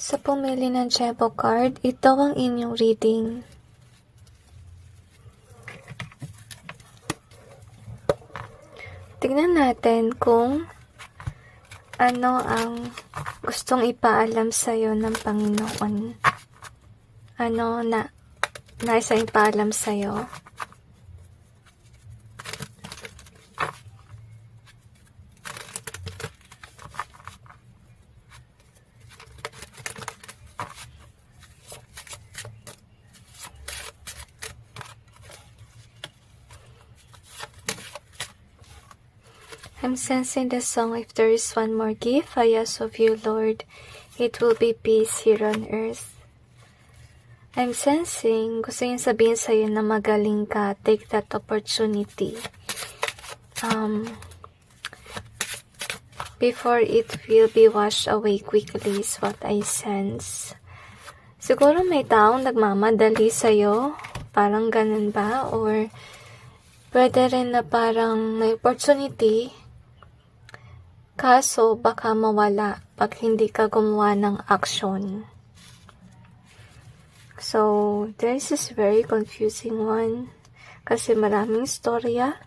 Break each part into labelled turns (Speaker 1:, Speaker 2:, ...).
Speaker 1: Sa pumili ng Chevo card, ito ang inyong reading. Tignan natin kung ano ang gustong ipaalam sa'yo ng Panginoon. Ano na nais ipaalam sa'yo. I'm sensing the song, if there is one more gift I ask of you, Lord, it will be peace here on earth. I'm sensing, gusto yung sabihin sa'yo na magaling ka, take that opportunity. Before it will be washed away quickly is what I sense. Siguro may taong nagmamadali sa'yo, parang ganun ba? Or pwede rin na parang may opportunity, kaso baka mawala pag hindi ka gumawa ng action. So, this is very confusing one kasi maraming storya.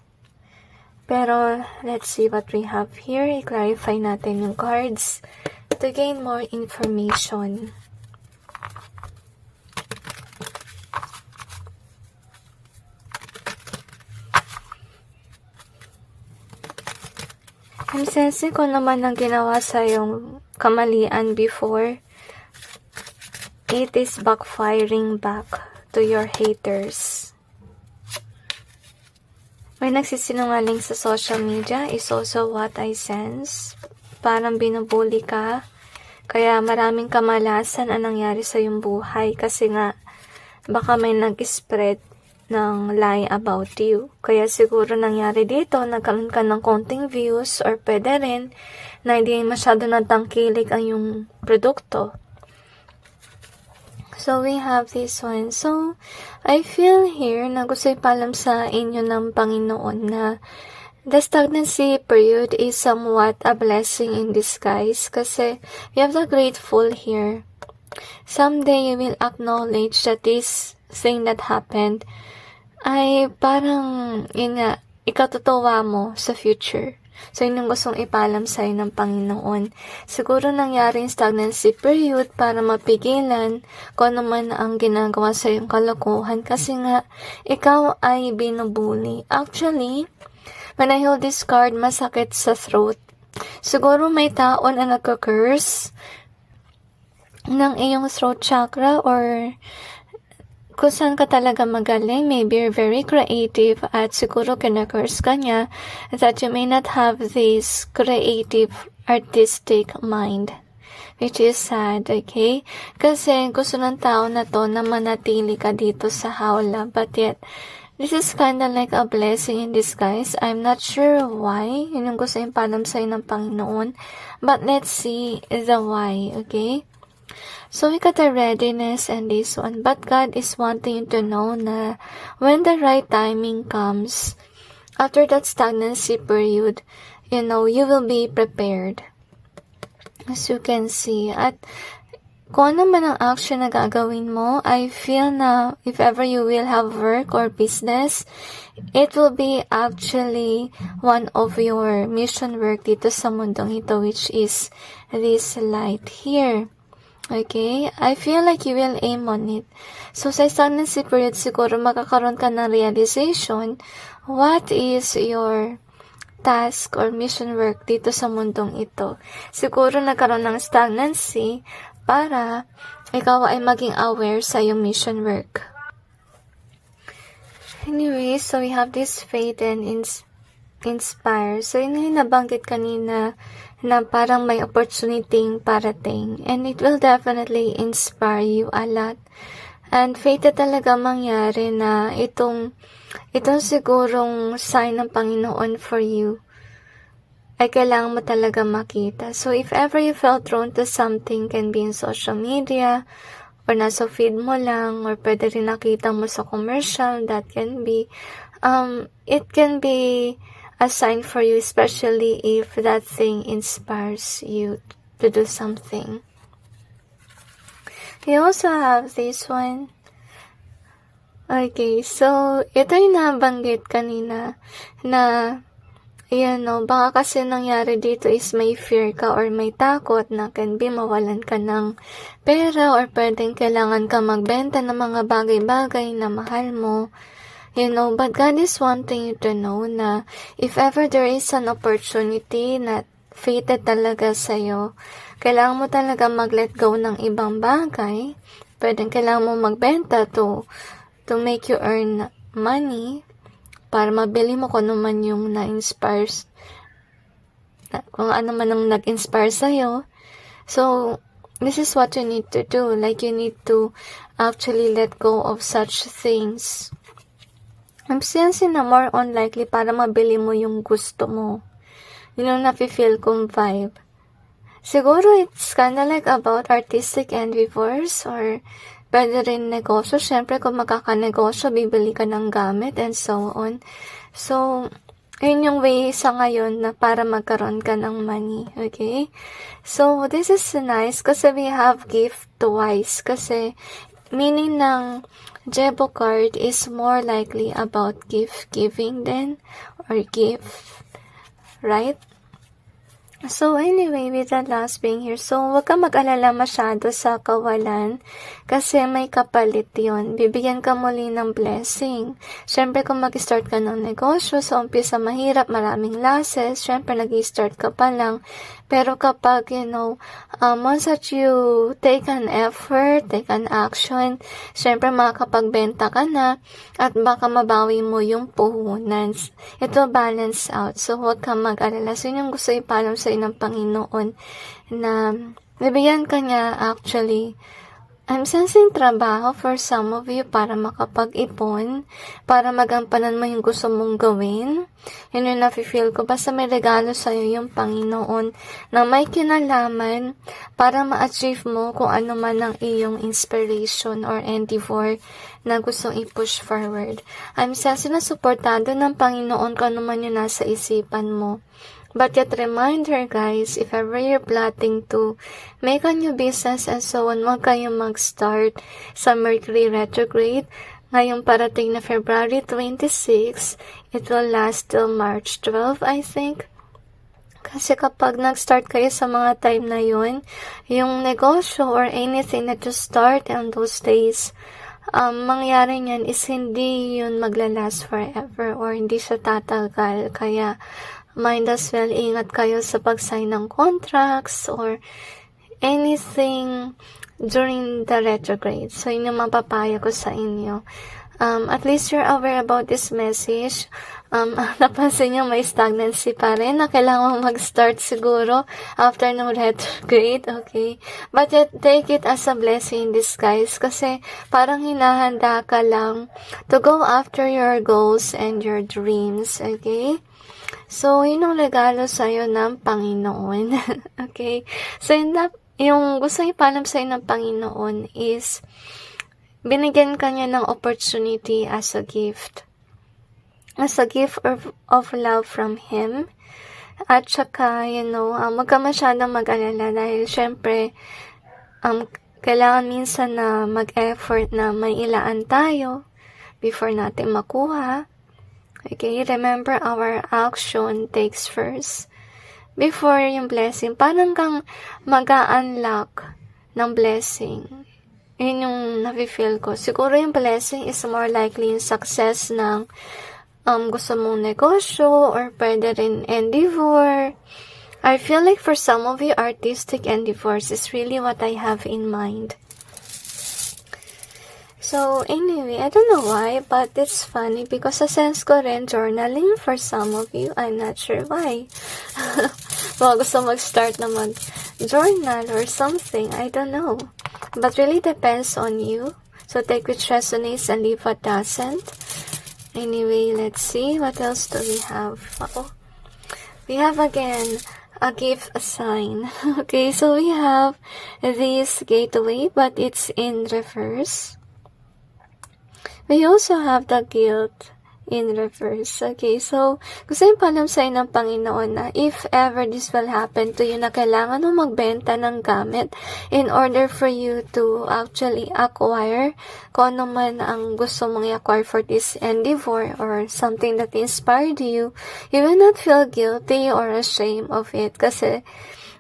Speaker 1: Pero, let's see what we have here. I-clarify natin yung cards to gain more information. I'm sensing ko naman ang ginawa sa yung kamalian before. It is backfiring back to your haters. May nagsisinungaling sa social media is also what I sense. Parang binubuli ka. Kaya maraming kamalasan ang nangyari sa iyong buhay kasi nga baka may nag-spread ng lie about you. Kaya siguro nangyari dito, nagkaroon ka ng konting views or pwede rin na hindi masyado natangkilik ang yung produkto. So, we have this one. So, I feel here na gusto ipalam sa inyo ng Panginoon na the stagnancy period is somewhat a blessing in disguise kasi you have the grateful here. Someday, you will acknowledge that this thing that happened ay parang, yun nga, ikatutuwa mo sa future. So, yun yung gustong ipalam sa'yo ng Panginoon. Siguro nangyari yung stagnancy period para mapigilan kung ano man ang ginagawa sa iyong kalokohan kasi nga, ikaw ay binubuli. Actually, when I hold this card, masakit sa throat. Siguro may taon na nagka-curse ng iyong throat chakra or kung saan ka talaga magaling, maybe you're very creative at siguro kinakurs ka niya that you may not have this creative, artistic mind. Which is sad, okay? Kasi gusto ng tao na to na manatili ka dito sa hawla. But yet, this is kinda like a blessing in disguise. I'm not sure why. Yun yung gusto yung palam sa'yo ng Panginoon. But let's see the why, okay? So, we got the readiness and this one. But God is wanting you to know na when the right timing comes, after that stagnancy period, you know, you will be prepared. As you can see. At kung ano man ang action na gagawin mo, I feel na if ever you will have work or business, it will be actually one of your mission work dito sa mundong ito, which is this light here. Okay? I feel like you will aim on it. So, sa stagnancy period, siguro makakaroon ka ng realization what is your task or mission work dito sa mundong ito. Siguro nagkaroon ng stagnancy para ikaw ay maging aware sa iyong mission work. Anyway, so we have this faith and inspire. So, yun yung nabanggit kanina na parang may opportunity parating and it will definitely inspire you a lot. And fated talaga mangyari na itong sigurong sign ng Panginoon for you ay kailangan mo talaga makita. So, if ever you felt drawn to something, can be in social media, or nasa feed mo lang, or pwede rin nakita mo sa commercial, that can be, it can be a sign for you, especially if that thing inspires you to do something. You also have this one. Okay, so, ito yung nabanggit kanina na baka kasi nangyari dito is may fear ka or may takot na can be mawalan ka ng pera or pwedeng kailangan ka magbenta ng mga bagay-bagay na mahal mo. But God is wanting you to know na if ever there is an opportunity na fated talaga sa'yo, kailangan mo talaga mag-let go ng ibang bagay. Pwedeng kailangan mo magbenta to make you earn money, para mabili mo kung ano man yung na-inspire, kung ano man ang nag-inspire sa'yo. So, this is what you need to do. Like, you need to actually let go of such things. I'm sensing na more on likely para mabili mo yung gusto mo. Yun ang nafe-feel kong vibe. Siguro, it's kinda like about artistic endeavors or pwede rin negosyo. Siyempre, kung magkakanegosyo, bibili ka ng gamit and so on. So, yun yung way sa ngayon na para magkaroon ka ng money. Okay? So, this is nice kasi we have gift twice. Kasi, meaning ng Jebo card is more likely about gift giving then or gift. Right? So, anyway, with the last being here, so, huwag ka mag-alala masyado sa kawalan kasi may kapalit yon. Bibigyan ka muli ng blessing. Siyempre, kung mag-start ka ng negosyo, sa umpisa mahirap, maraming losses, siyempre, nag-start ka pa lang. Pero kapag, once that you take an effort, take an action, siyempre, makakapagbenta ka na at baka mabawi mo yung puhunan. Ito balance out. So, huwag ka mag-alala. So, yun yung gusto ipalam sa ng Panginoon na nabigyan ka niya actually. I'm sensing trabaho for some of you para makapag-ipon, para magampanan mo yung gusto mong gawin. Yun yung nafe-feel ko. Basta may regalo sa'yo yung Panginoon na may kinalaman para ma-achieve mo kung ano man ang iyong inspiration or endeavor na gustong i-push forward. I'm sensing na suportado ng Panginoon kung ano man yung nasa isipan mo. But yet reminder guys, if ever you're plotting to make a new business and so on, huwag kayong mag-start sa Mercury retrograde. Ngayong parating na February 26, it will last till March 12, I think. Kasi kapag nag-start kayo sa mga time na yun, yung negosyo or anything that you start on those days, mangyari niyan is hindi yun maglalast forever or hindi siya tatagal. Kaya, might as well ingat kayo sa pag-sign ng contracts or anything during the retrograde. So, yun yung mapapaya ko sa inyo. At least you're aware about this message. Napansin nyo may stagnancy pa rin na kailangan mag-start siguro after ng retrograde, okay? But yet, take it as a blessing in disguise kasi parang hinahanda ka lang to go after your goals and your dreams, okay? So, yun ang regalo sa'yo ng Panginoon. Okay? So, yung gusto ipalam sa'yo ng Panginoon is, binigyan ka niya ng opportunity as a gift. As a gift of love from Him. At saka, huwag ka masyadong mag-alala dahil syempre, kailangan minsan na mag-effort na may ilaan tayo before natin makuha. Okay, remember our action takes first. Before yung blessing, parang kang mag-unlock ng blessing. Yun yung nafe-feel ko. Siguro yung blessing is more likely yung success ng gusto mong negosyo or pwede rin endeavor. I feel like for some of you, artistic endeavors is really what I have in mind. So, anyway, I don't know why, but it's funny because sa sense ko rin, journaling for some of you, I'm not sure why. Baka gusto mag-start na mag-journal or something, I don't know. But really depends on you. So take which resonates and leave what doesn't. Anyway, let's see. What else do we have? We have again a gift, a sign. Okay, so we have this gateway, but it's in reverse. We also have the guilt in reverse. Okay, so gusto yung paalam sa'yo ng Panginoon na if ever this will happen to you na kailangan mo magbenta ng gamit in order for you to actually acquire kung ano man ang gusto mong i-acquire for this endeavor or something that inspired you, you will not feel guilty or ashamed of it kasi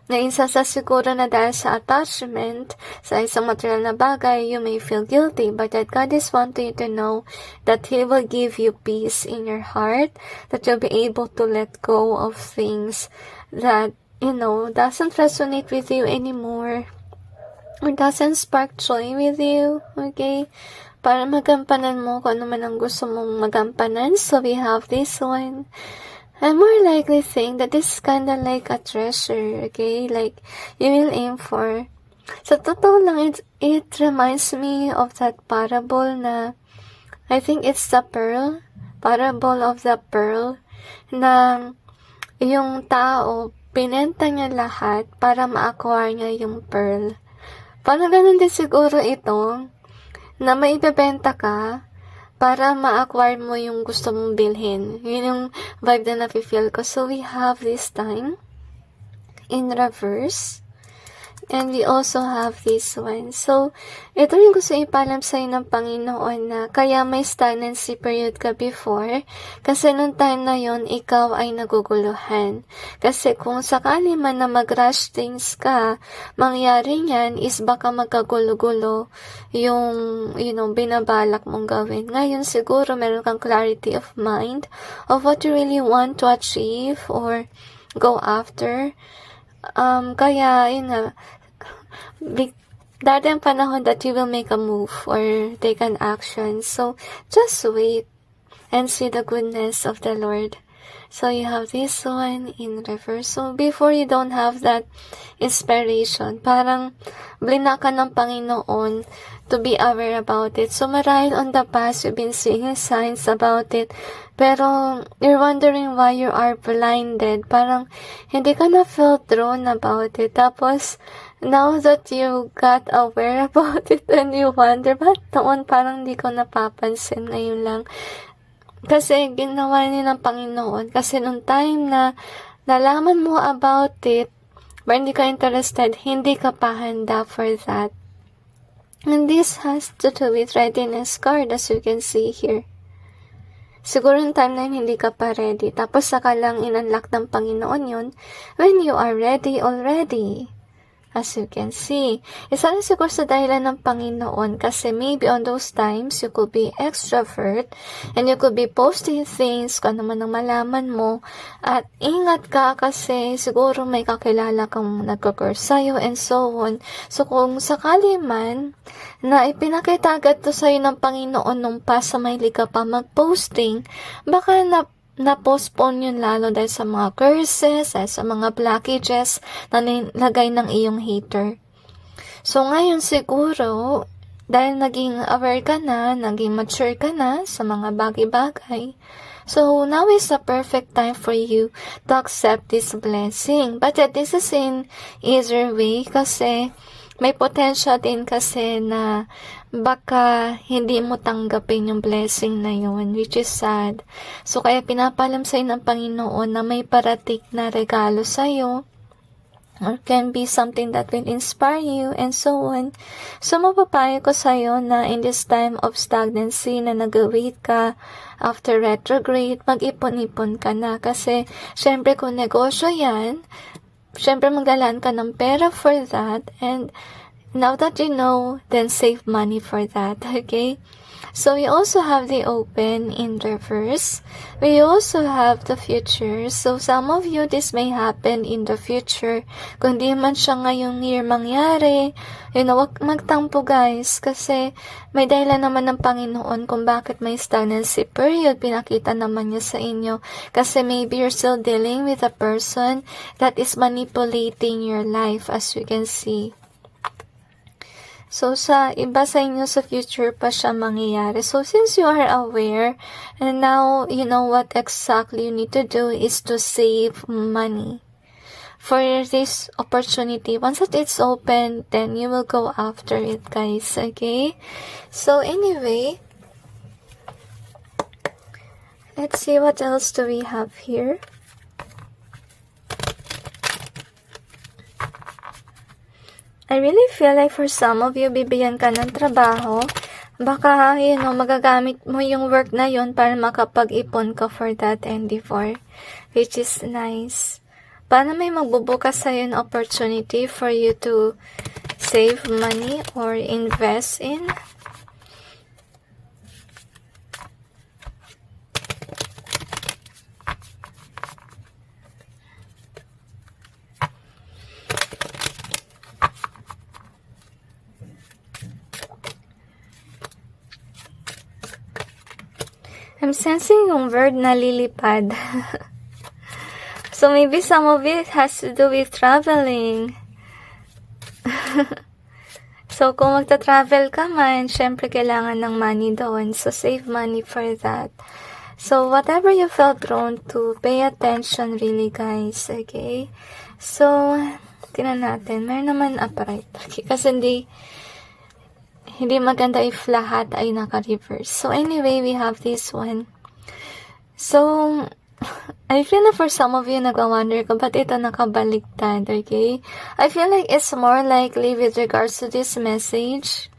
Speaker 1: nainsa sa siguro na dahil sa attachment sa isang material na bagay, you may feel guilty, but that God is wanting you to know that He will give you peace in your heart, that you'll be able to let go of things that, doesn't resonate with you anymore, or doesn't spark joy with you, okay? Para magampanan mo kung ano man ang gusto mong magampanan. So we have this one. I more likely think that this is kind of like a treasure, okay? Like, you will aim for. Sa totoo lang, it reminds me of that parable na, I think it's the pearl, parable of the pearl, na yung tao, pinenta niya lahat para ma-acquire niya yung pearl. Parang ganun din siguro ito, na maibebenta ka, para ma-acquire mo yung gusto mong bilhin. Yun yung vibe na nafe-feel ko. So, we have this time in reverse. And we also have this one. So, ito rin gusto ipalam sa'yo ng Panginoon na kaya may stagnancy period ka before. Kasi nung time na yon ikaw ay naguguluhan. Kasi kung sakali man na mag-rush things ka, mangyari niyan is baka magkagulo-gulo yung, binabalak mong gawin. Ngayon siguro meron kang clarity of mind of what you really want to achieve or go after. Kaya, dati ang panahon that you will make a move or take an action. So, just wait and see the goodness of the Lord. So, you have this one in reverse. So, before you don't have that inspiration, parang blinaka ng Panginoon to be aware about it. So, marahil on the past, you've been seeing signs about it. Pero, you're wondering why you are blinded. Parang, hindi ka na feel drawn about it. Tapos, now that you got aware about it and you wonder, ba't noon parang di ko napapansin ngayon lang? Kasi, ginawa niya ng Panginoon. Kasi, nung time na nalaman mo about it, but hindi ka interested, hindi ka pa handa for that. And this has to do with readiness card, as you can see here. Siguro yung time na hindi ka pa ready. Tapos saka lang in-unlock ng Panginoon yun when you are ready already. As you can see. Isa rin siguro sa dahilan ng Panginoon kasi maybe on those times you could be extrovert and you could be posting things kung ano man ang malaman mo. At ingat ka kasi siguro may kakilala kang nagkakurs sa'yo and so on. So kung sakali man na ipinakita agad to sa'yo ng Panginoon nung past sa mahilig ka pa mag-posting, baka na-postpone yun lalo dahil sa mga curses, dahil sa mga blockages na nilagay ng iyong hater. So, ngayon siguro, dahil naging aware ka na, naging mature ka na sa mga bagay-bagay, so now is the perfect time for you to accept this blessing. But this is in easier way kasi may potential din kasi na baka hindi mo tanggapin yung blessing na yun, which is sad. So, kaya pinapalam sa'yo ng Panginoon na may parating na regalo sa'yo, or can be something that will inspire you, and so on. So, mapapayo ko sa'yo na in this time of stagnancy na nag-wait ka after retrograde, mag-ipon-ipon ka na. Kasi, syempre kung negosyo yan, syempre maglalaan ka ng pera for that, and now that you know, then save money for that, okay? So, we also have the open in reverse. We also have the future. So, some of you, this may happen in the future. Kung di man siya ngayong year mangyari, wag magtampo guys. Kasi, may dahilan naman ng Panginoon kung bakit may stagnancy period. Pinakita naman niya sa inyo. Kasi maybe you're still dealing with a person that is manipulating your life, as you can see. So, sa iba sa inyo sa future pa siya mangyayari. So, since you are aware, and now you know what exactly you need to do is to save money for this opportunity. Once that it's open, then you will go after it, guys. Okay? So, anyway, let's see what else do we have here. I really feel like for some of you, bibigyan ka ng trabaho. Baka, magagamit mo yung work na yun para makapag-ipon ka for that endeavor, which is nice. Para may magbubukas sa'yo ng opportunity for you to save money or invest in. I'm sensing yung word na lilipad. So maybe some of it has to do with traveling. So kung magta-travel ka man, syempre kailangan ng money doon. So save money for that. So whatever you felt drawn to, pay attention really, guys. Okay? So, tingnan natin. Meron naman upright. Okay, kasi hindi maganda if lahat ay naka-reverse. So, anyway, we have this one. So, I feel na for some of you, nagwa-wonder ko, ba't ito nakabaliktad, okay? I feel like it's more likely with regards to this message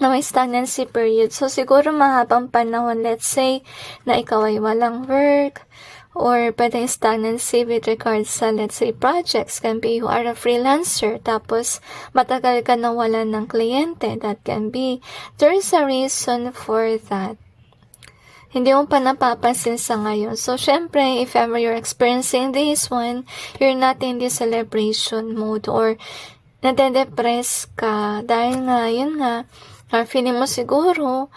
Speaker 1: na may stagnancy period. So, siguro mahabang panahon, let's say, na ikaw ay walang work, or pwedeng stagnancy with regards sa, let's say, projects. Can be you are a freelancer, tapos matagal ka na wala ng kliyente. That can be. There is a reason for that. Hindi mo pa napapansin sa ngayon. So, syempre, if ever you're experiencing this one, you're not in the celebration mode or nade-depress ka. Dahil nga, yun nga, feeling mo siguro,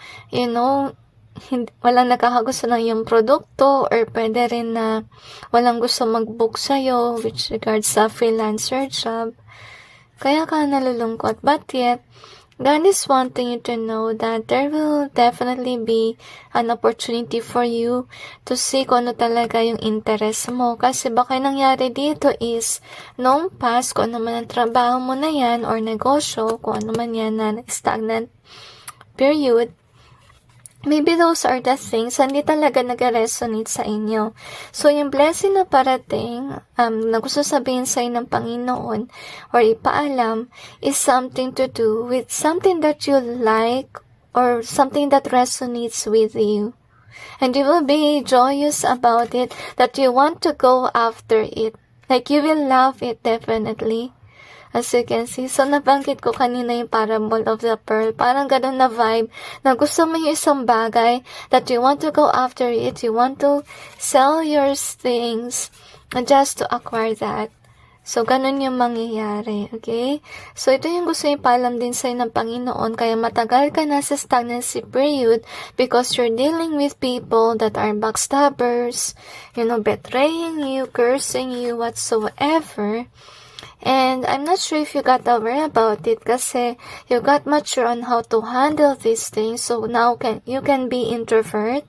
Speaker 1: walang nakakagusto ng yung produkto or pwede rin na walang gusto mag-book sa'yo with regards sa freelancer job. Kaya ka nalulungkot. But yet, God is wanting you to know that there will definitely be an opportunity for you to see kung ano talaga yung interest mo. Kasi baka nangyari dito is, noong past, kung ano man ang trabaho mo na yan or negosyo, kung ano man yan na stagnant period, maybe those are the things hindi talaga nag-resonate sa inyo. So, yung blessing na parating, na gusto sabihin sa'yo ng Panginoon or ipaalam is something to do with something that you like or something that resonates with you. And you will be joyous about it, that you want to go after it. Like, you will love it definitely. As you can see, so nabanggit ko kanina yung parable of the pearl. Parang ganun na vibe na gusto mo yung isang bagay that you want to go after it. You want to sell your things just to acquire that. So, ganun yung mangyayari. Okay? So, ito yung gusto yung paalam din sa'yo ng Panginoon. Kaya matagal ka na sa stagnancy period because you're dealing with people that are backstabbers, betraying you, cursing you, whatsoever. And I'm not sure if you got aware about it kasi you got mature on how to handle these things. So now you can be introvert.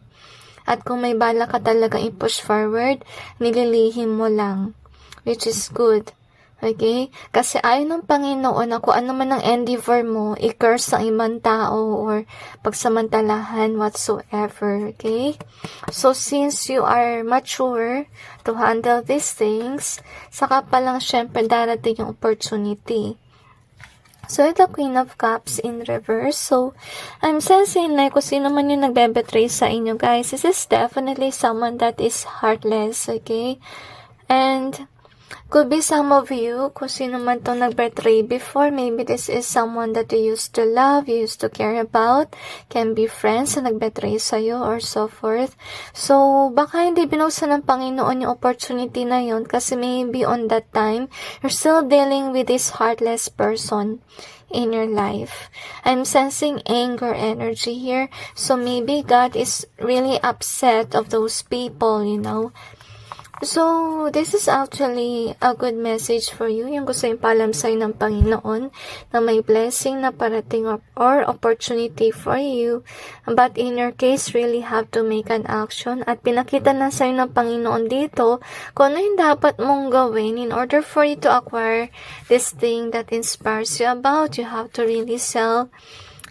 Speaker 1: At kung may bala ka talaga i-push forward, nililihim mo lang. Which is good. Okay? Kasi ayaw ng Panginoon na kung ano man ang endeavor mo, i-curse sa ibang tao or pagsamantalahan whatsoever. Okay? So, since you are mature to handle these things, saka pa lang syempre darating yung opportunity. So, ito Queen of Cups in reverse. So, I'm sensing like kung sino man yung nagbe-betray sa inyo, guys, this is definitely someone that is heartless. Okay? And could be some of you, kung sino man itong nag-betray before, maybe this is someone that you used to love, you used to care about, can be friends na nag-betray sa'yo or so forth. So, baka hindi binuksan ng Panginoon yung opportunity na yun kasi maybe on that time, you're still dealing with this heartless person in your life. I'm sensing anger energy here, so maybe God is really upset of those people, So, this is actually a good message for you. Yung gusto yung paalam sa'yo ng Panginoon na may blessing na parating or opportunity for you. But in your case, really have to make an action. At pinakita na sa'yo ng Panginoon dito kung ano yung dapat mong gawin in order for you to acquire this thing that inspires you about. You have to really sell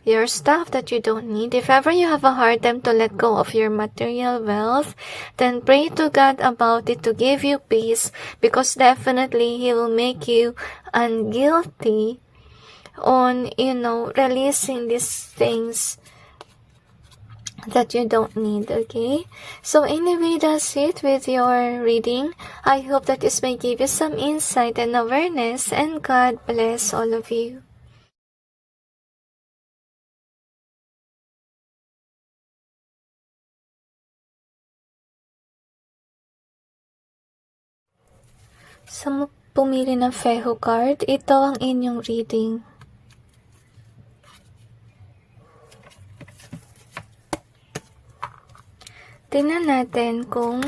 Speaker 1: your stuff that you don't need. If ever you have a hard time to let go of your material wealth, then pray to God about it to give you peace, because definitely He will make you unguilty on, releasing these things that you don't need, okay? So anyway, that's it with your reading. I hope that this may give you some insight and awareness, and God bless all of you. Sa pumili ng Feho card, ito ang inyong reading. Tingnan natin kung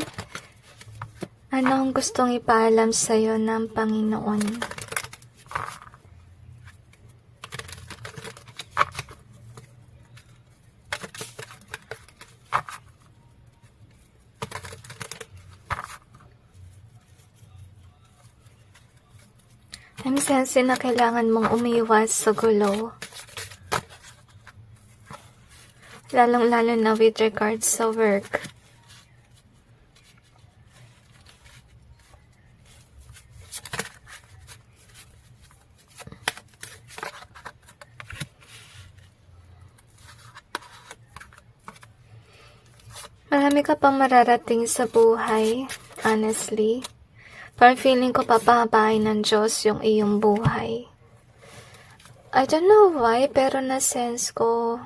Speaker 1: ano ang gustong ipaalam sa'yo ng Panginoon. I'm sensing na kailangan mong umiwas sa gulo. Lalong-lalo na with regards sa work. Marami ka pang mararating sa buhay, honestly. Parang feeling ko papahabain ng Diyos yung iyong buhay. I don't know why, pero na-sense ko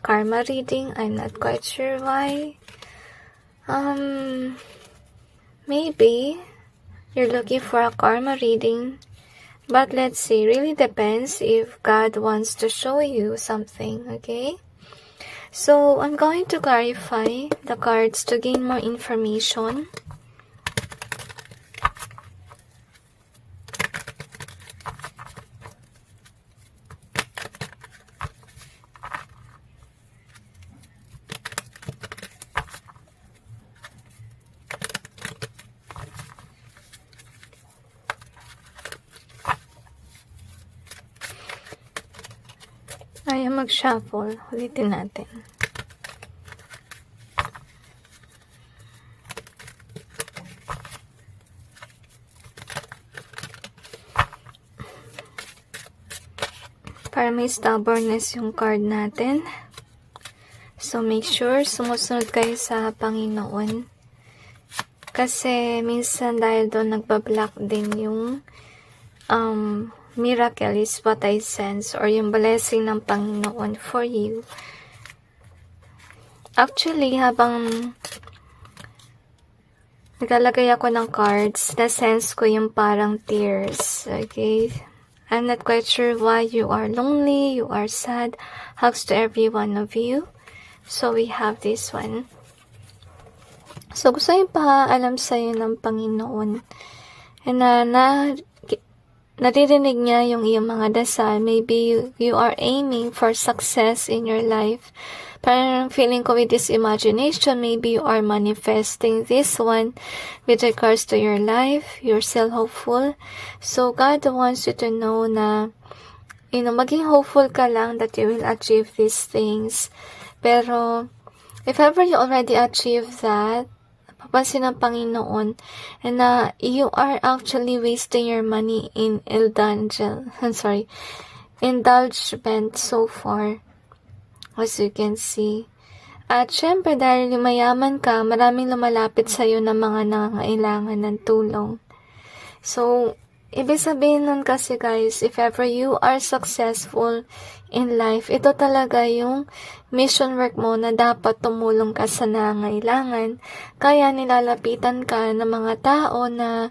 Speaker 1: karma reading. I'm not quite sure why. Maybe you're looking for a karma reading. But let's see, really depends if God wants to show you something, okay? So, I'm going to clarify the cards to gain more information. Ayaw mag-shuffle. Ulitin natin. Para may stubbornness yung card natin. So, make sure sumusunod kayo sa Panginoon. Kasi, minsan dahil doon nagbablock din yung miracle is what I sense, or yung blessing ng Panginoon for you. Actually, habang naglalagay ako ng cards, na-sense ko yung parang tears. Okay? I'm not quite sure why you are lonely, you are sad. Hugs to every one of you. So, we have this one. So, gusto yung paalam sa'yo ng Panginoon. And naririnig niya yung iyong mga dasal. Maybe you are aiming for success in your life. Parang feeling ko with this imagination, maybe you are manifesting this one with regards to your life. You're still hopeful. So, God wants you to know na, maging hopeful ka lang that you will achieve these things. Pero, if ever you already achieve that, papansin ng Panginoon na you are actually wasting your money in indulgement so far, as you can see. At syempre, dahil mayaman ka, maraming lumalapit sa'yo ng mga nangangailangan ng tulong. So, ibig sabihin nun kasi guys, if ever you are successful in life, ito talaga yung mission work mo na dapat tumulong ka sa nangangailangan. Kaya nilalapitan ka ng mga tao na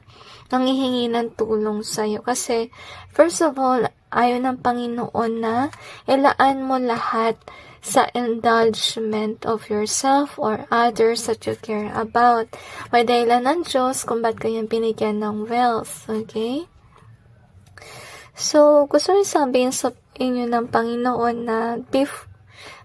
Speaker 1: nanghihingi ng tulong sa'yo. Kasi, first of all, ayaw ng Panginoon na ilaan mo lahat sa indulgement of yourself or others that you care about. May dahilan ng Diyos kung ba't kayo binigyan ng wealth, okay? So, gusto rin sabihin sa inyo ng Panginoon na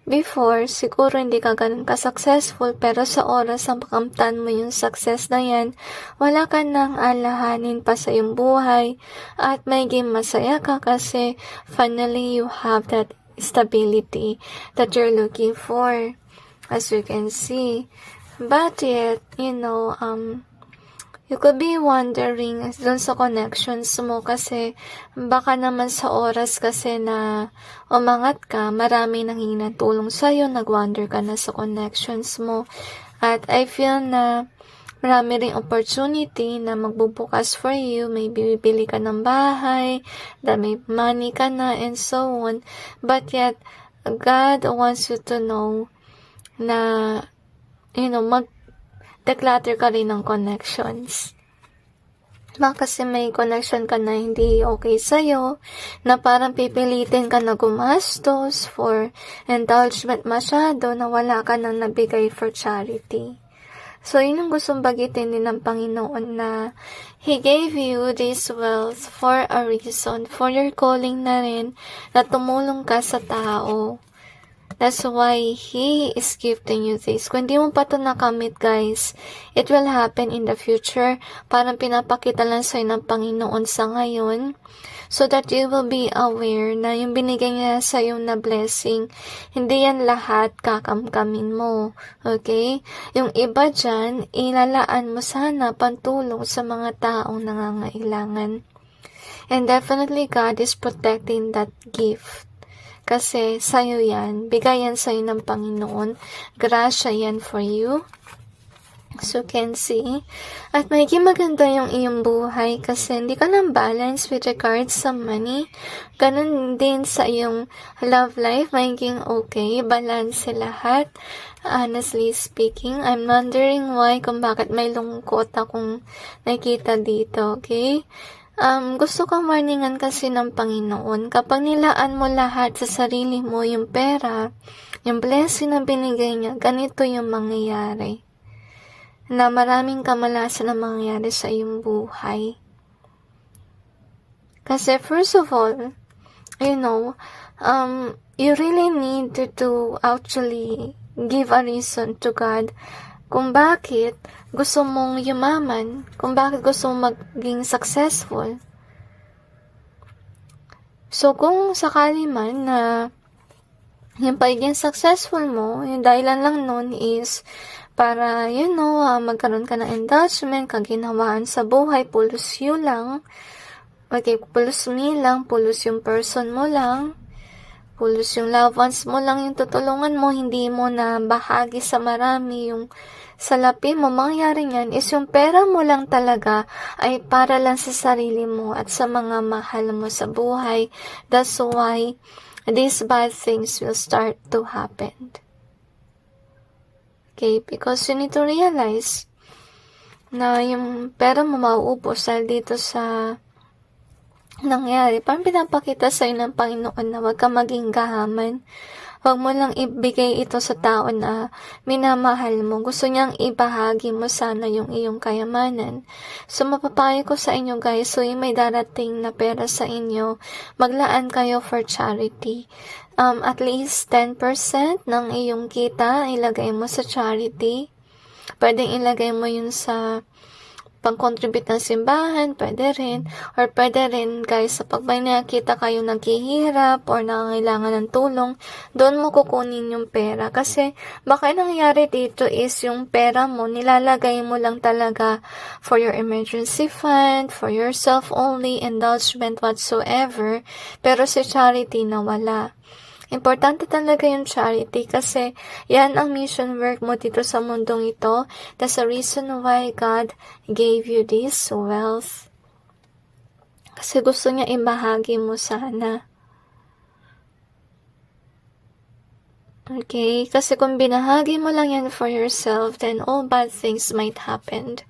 Speaker 1: before, siguro hindi ka ganun ka-successful, pero sa oras na makamtan mo yung success na yan, wala ka nang alahanin pa sa iyong buhay at maging masaya ka kasi finally you have that stability that you're looking for, as you can see. But yet, you could be wondering dun sa connections mo kasi baka naman sa oras kasi na umangat ka, marami nang hinatulong sa'yo, nag-wonder ka na sa connections mo. At I feel na marami ring opportunity na magbubukas for you, may bibili ka ng bahay, that may money ka na, and so on. But yet, God wants you to know na, declutter ka rin ng connections. Baka kasi may connection ka na hindi okay sa'yo, na parang pipilitin ka na gumastos for indulgement masyado, na wala ka nang nabigay for charity. So, yun ang gustong bagitin din ng Panginoon na He gave you this wealth for a reason, for your calling na rin, na tumulong ka sa tao. That's why He is gifting you this. Kung di mo pa ito nakamit, guys, it will happen in the future. Parang pinapakita lang sa'yo ng Panginoon sa ngayon, so that you will be aware na yung binigay niya sa'yo na blessing, hindi yan lahat kakamkamin mo. Okay? Yung iba dyan, ilalaan mo sana pantulong sa mga taong nangangailangan. And definitely, God is protecting that gift. Kasi sa'yo yan, bigay yan sa'yo ng Panginoon, grasya yan for you. So, can see. At magiging maganda yung iyong buhay kasi hindi ka nang balance with regards sa money. Ganun din sa iyong love life, magiging okay, balance lahat. Honestly speaking, I'm wondering why, kung bakit may lungkot akong nakita dito, okay? Gusto kang warningan kasi ng Panginoon. Kapag nilaan mo lahat sa sarili mo, yung pera, yung blessing na binigay niya, ganito yung mangyayari. Na maraming kamalasan na mangyayari sa iyong buhay. Kasi first of all, you really need to actually give a reason to God kung bakit gusto mong yumaman, kung bakit gusto mong maging successful. So, kung sakali man na yung pagiging successful mo, yung dahilan lang nun is para, magkaroon ka ng indulgement, kaginhawaan sa buhay, pulos you lang, pulos me lang, pulos yung person mo lang, pulos yung loved ones mo lang yung tutulungan mo, hindi mo na bahagi sa marami yung salapi mo. Mangyayari niyan is yung pera mo lang talaga ay para lang sa sarili mo at sa mga mahal mo sa buhay. That's why these bad things will start to happen. Okay, because you need to realize na yung pera mo mauubos dahil dito sa nangyari. Parang pinapakita sa'yo ng Panginoon na huwag ka maging gahaman. Huwag mo lang ibigay ito sa tao na minamahal mo. Gusto niyang ibahagi mo sana yung iyong kayamanan. So, mapapayo ko sa inyo guys, so yung may darating na pera sa inyo, maglaan kayo for charity. At least 10% ng iyong kita, ilagay mo sa charity. Pwedeng ilagay mo yun sa pang-contribute ng simbahan, pwede rin. Or pwede rin, guys, sa pag may nakita kayo naghihirap or nangangailangan ng tulong, doon mo kukunin yung pera. Kasi, baka nangyari dito is yung pera mo, nilalagay mo lang talaga for your emergency fund, for yourself only, indulgement whatsoever, pero sa charity na wala. Importante talaga yung charity kasi yan ang mission work mo dito sa mundong ito. That's the reason why God gave you this wealth. Kasi gusto niya ibahagi mo sana. Okay? Kasi kung binahagi mo lang yan for yourself, then all bad things might happen.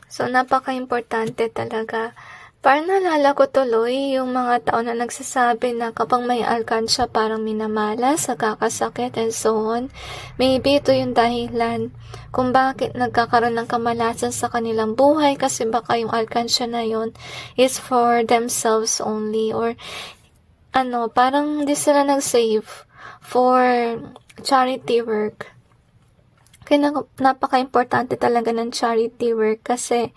Speaker 1: So, napaka-importante talaga. Parang naalala ko tuloy yung mga tao na nagsasabi na kapag may alkansya parang minamalas, nakakasakit, and so on. Maybe ito yung dahilan kung bakit nagkakaroon ng kamalasan sa kanilang buhay, kasi baka yung alkansya na yun is for themselves only, or parang di sila nag-save for charity work. Kaya napaka-importante talaga ng charity work kasi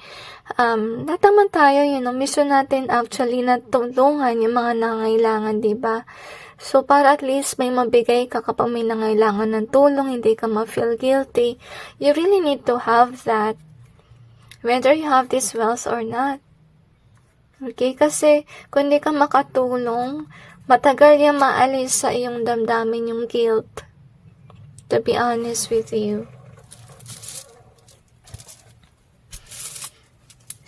Speaker 1: nataman tayo, mission natin actually na tulungan yung mga nangailangan, diba? So, para at least may mabigay ka kapag may nangailangan ng tulong, hindi ka ma-feel guilty. You really need to have that, whether you have this wealth or not. Okay? Kasi, kung hindi ka makatulong, matagal yung maalis sa iyong damdamin yung guilt. To be honest with you.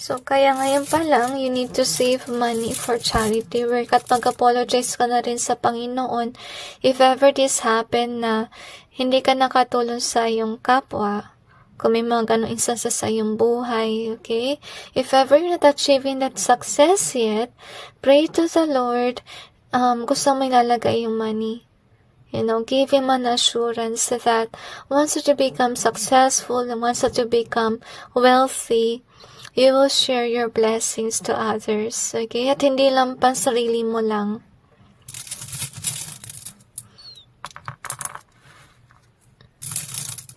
Speaker 1: So, kaya ngayon pa lang, you need to save money for charity work at mag-apologize ka na rin sa Panginoon if ever this happen na hindi ka nakatulong sa iyong kapwa, kung may mga ganong instances sa iyong buhay, okay? If ever you're not achieving that success yet, pray to the Lord, gusto mo ilalagay yung money. Give Him an assurance that once that you become successful and once that you become wealthy, you will share your blessings to others. Okay? At hindi lang sarili mo lang.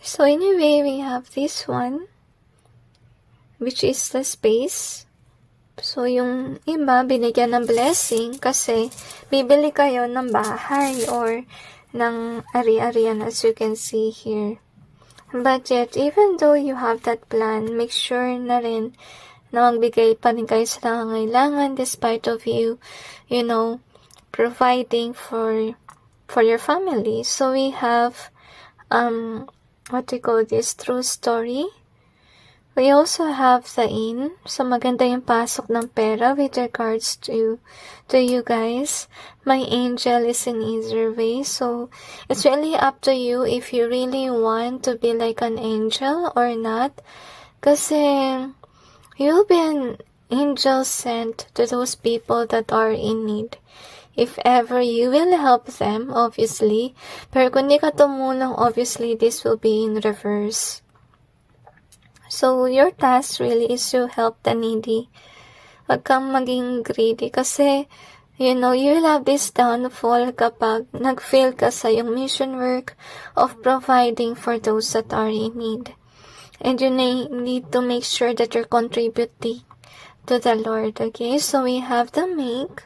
Speaker 1: So anyway, we have this one, which is the space. So yung iba, binigyan ng blessing kasi bibili kayo ng bahay or ng ari-arian, as you can see here. But yet, even though you have that plan, make sure na rin na magbigay pa rin kayo sa nangangailangan despite of you, providing for your family. So we have, true story. We also have the inn. So maganda yung pasok ng pera with regards to you guys. My angel is in either way. So it's really up to you if you really want to be like an angel or not. Kasi you'll be an angel sent to those people that are in need. If ever you will help them, obviously. Pero kung di ka tumulong, obviously this will be in reverse. So, your task really is to help the needy. Huwag kang maging greedy kasi, you will have this downfall kapag nag-fail ka sa yung mission work of providing for those that are in need. And you need to make sure that you're contributing to the Lord, okay? So, we have the make.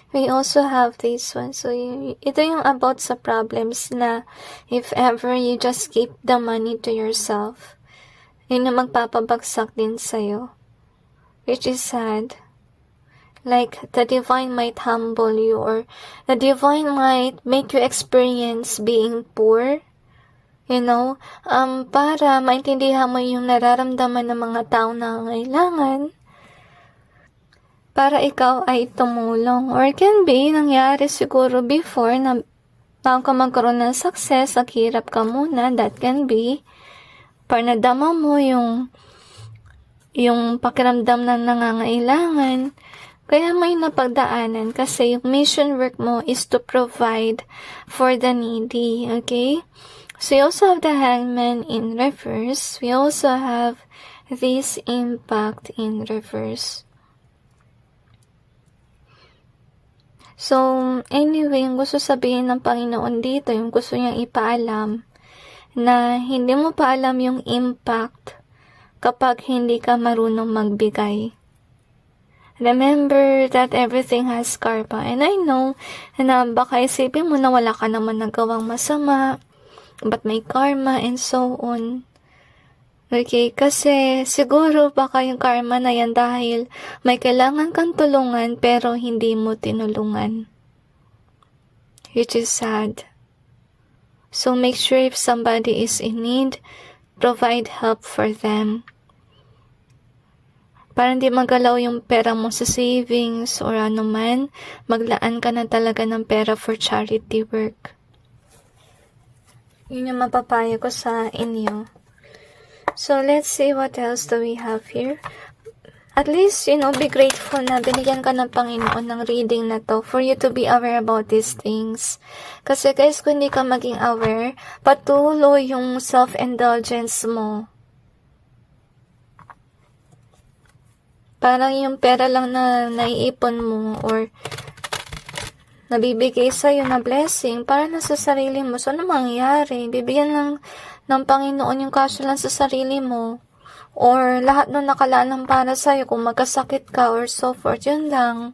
Speaker 1: We also have this one. So, ito yung about sa problems na if ever you just keep the money to yourself, yun yung magpapabagsak din sa'yo. Which is sad. Like, the divine might humble you or the divine might make you experience being poor. Para maintindihan mo yung nararamdaman ng mga tao na kailangan, para ikaw ay tumulong. Or can be, nangyari siguro before na bago ka magkaroon ng success, naghirap ka muna, that can be. Para nadama mo yung pakiramdam na nangangailangan. Kaya may napagdaanan kasi yung mission work mo is to provide for the needy, okay? So, we also have the hangman in reverse. We also have this impact in reverse. So, anyway, yung gusto sabihin ng Panginoon dito, yung gusto niyang ipaalam, na hindi mo pa alam yung impact kapag hindi ka marunong magbigay. Remember that everything has karma. And I know na baka isipin mo na wala ka naman nagawang masama, but may karma and so on. Okay, kasi siguro baka yung karma na yan dahil may kailangan kang tulungan pero hindi mo tinulungan. Which is sad. So make sure if somebody is in need, provide help for them. Para hindi magalaw yung pera mo sa savings or ano man, maglaan ka na talaga ng pera for charity work. Yun yung mapapayo ko sa inyo. So, let's see what else do we have here. at least, be grateful na binigyan ka ng Panginoon ng reading na to for you to be aware about these things. Kasi guys, kung hindi ka maging aware, patuloy yung self-indulgence mo. Parang yung pera lang na naiipon mo or nabibigay sa'yo na blessing para na sa sarili mo. So, ano mangyayari? Bibigyan lang ng Panginoon yung kasya lang sa sarili mo. Or lahat nung nakalaan ng para sa'yo kung magkasakit ka or so forth. Yun lang.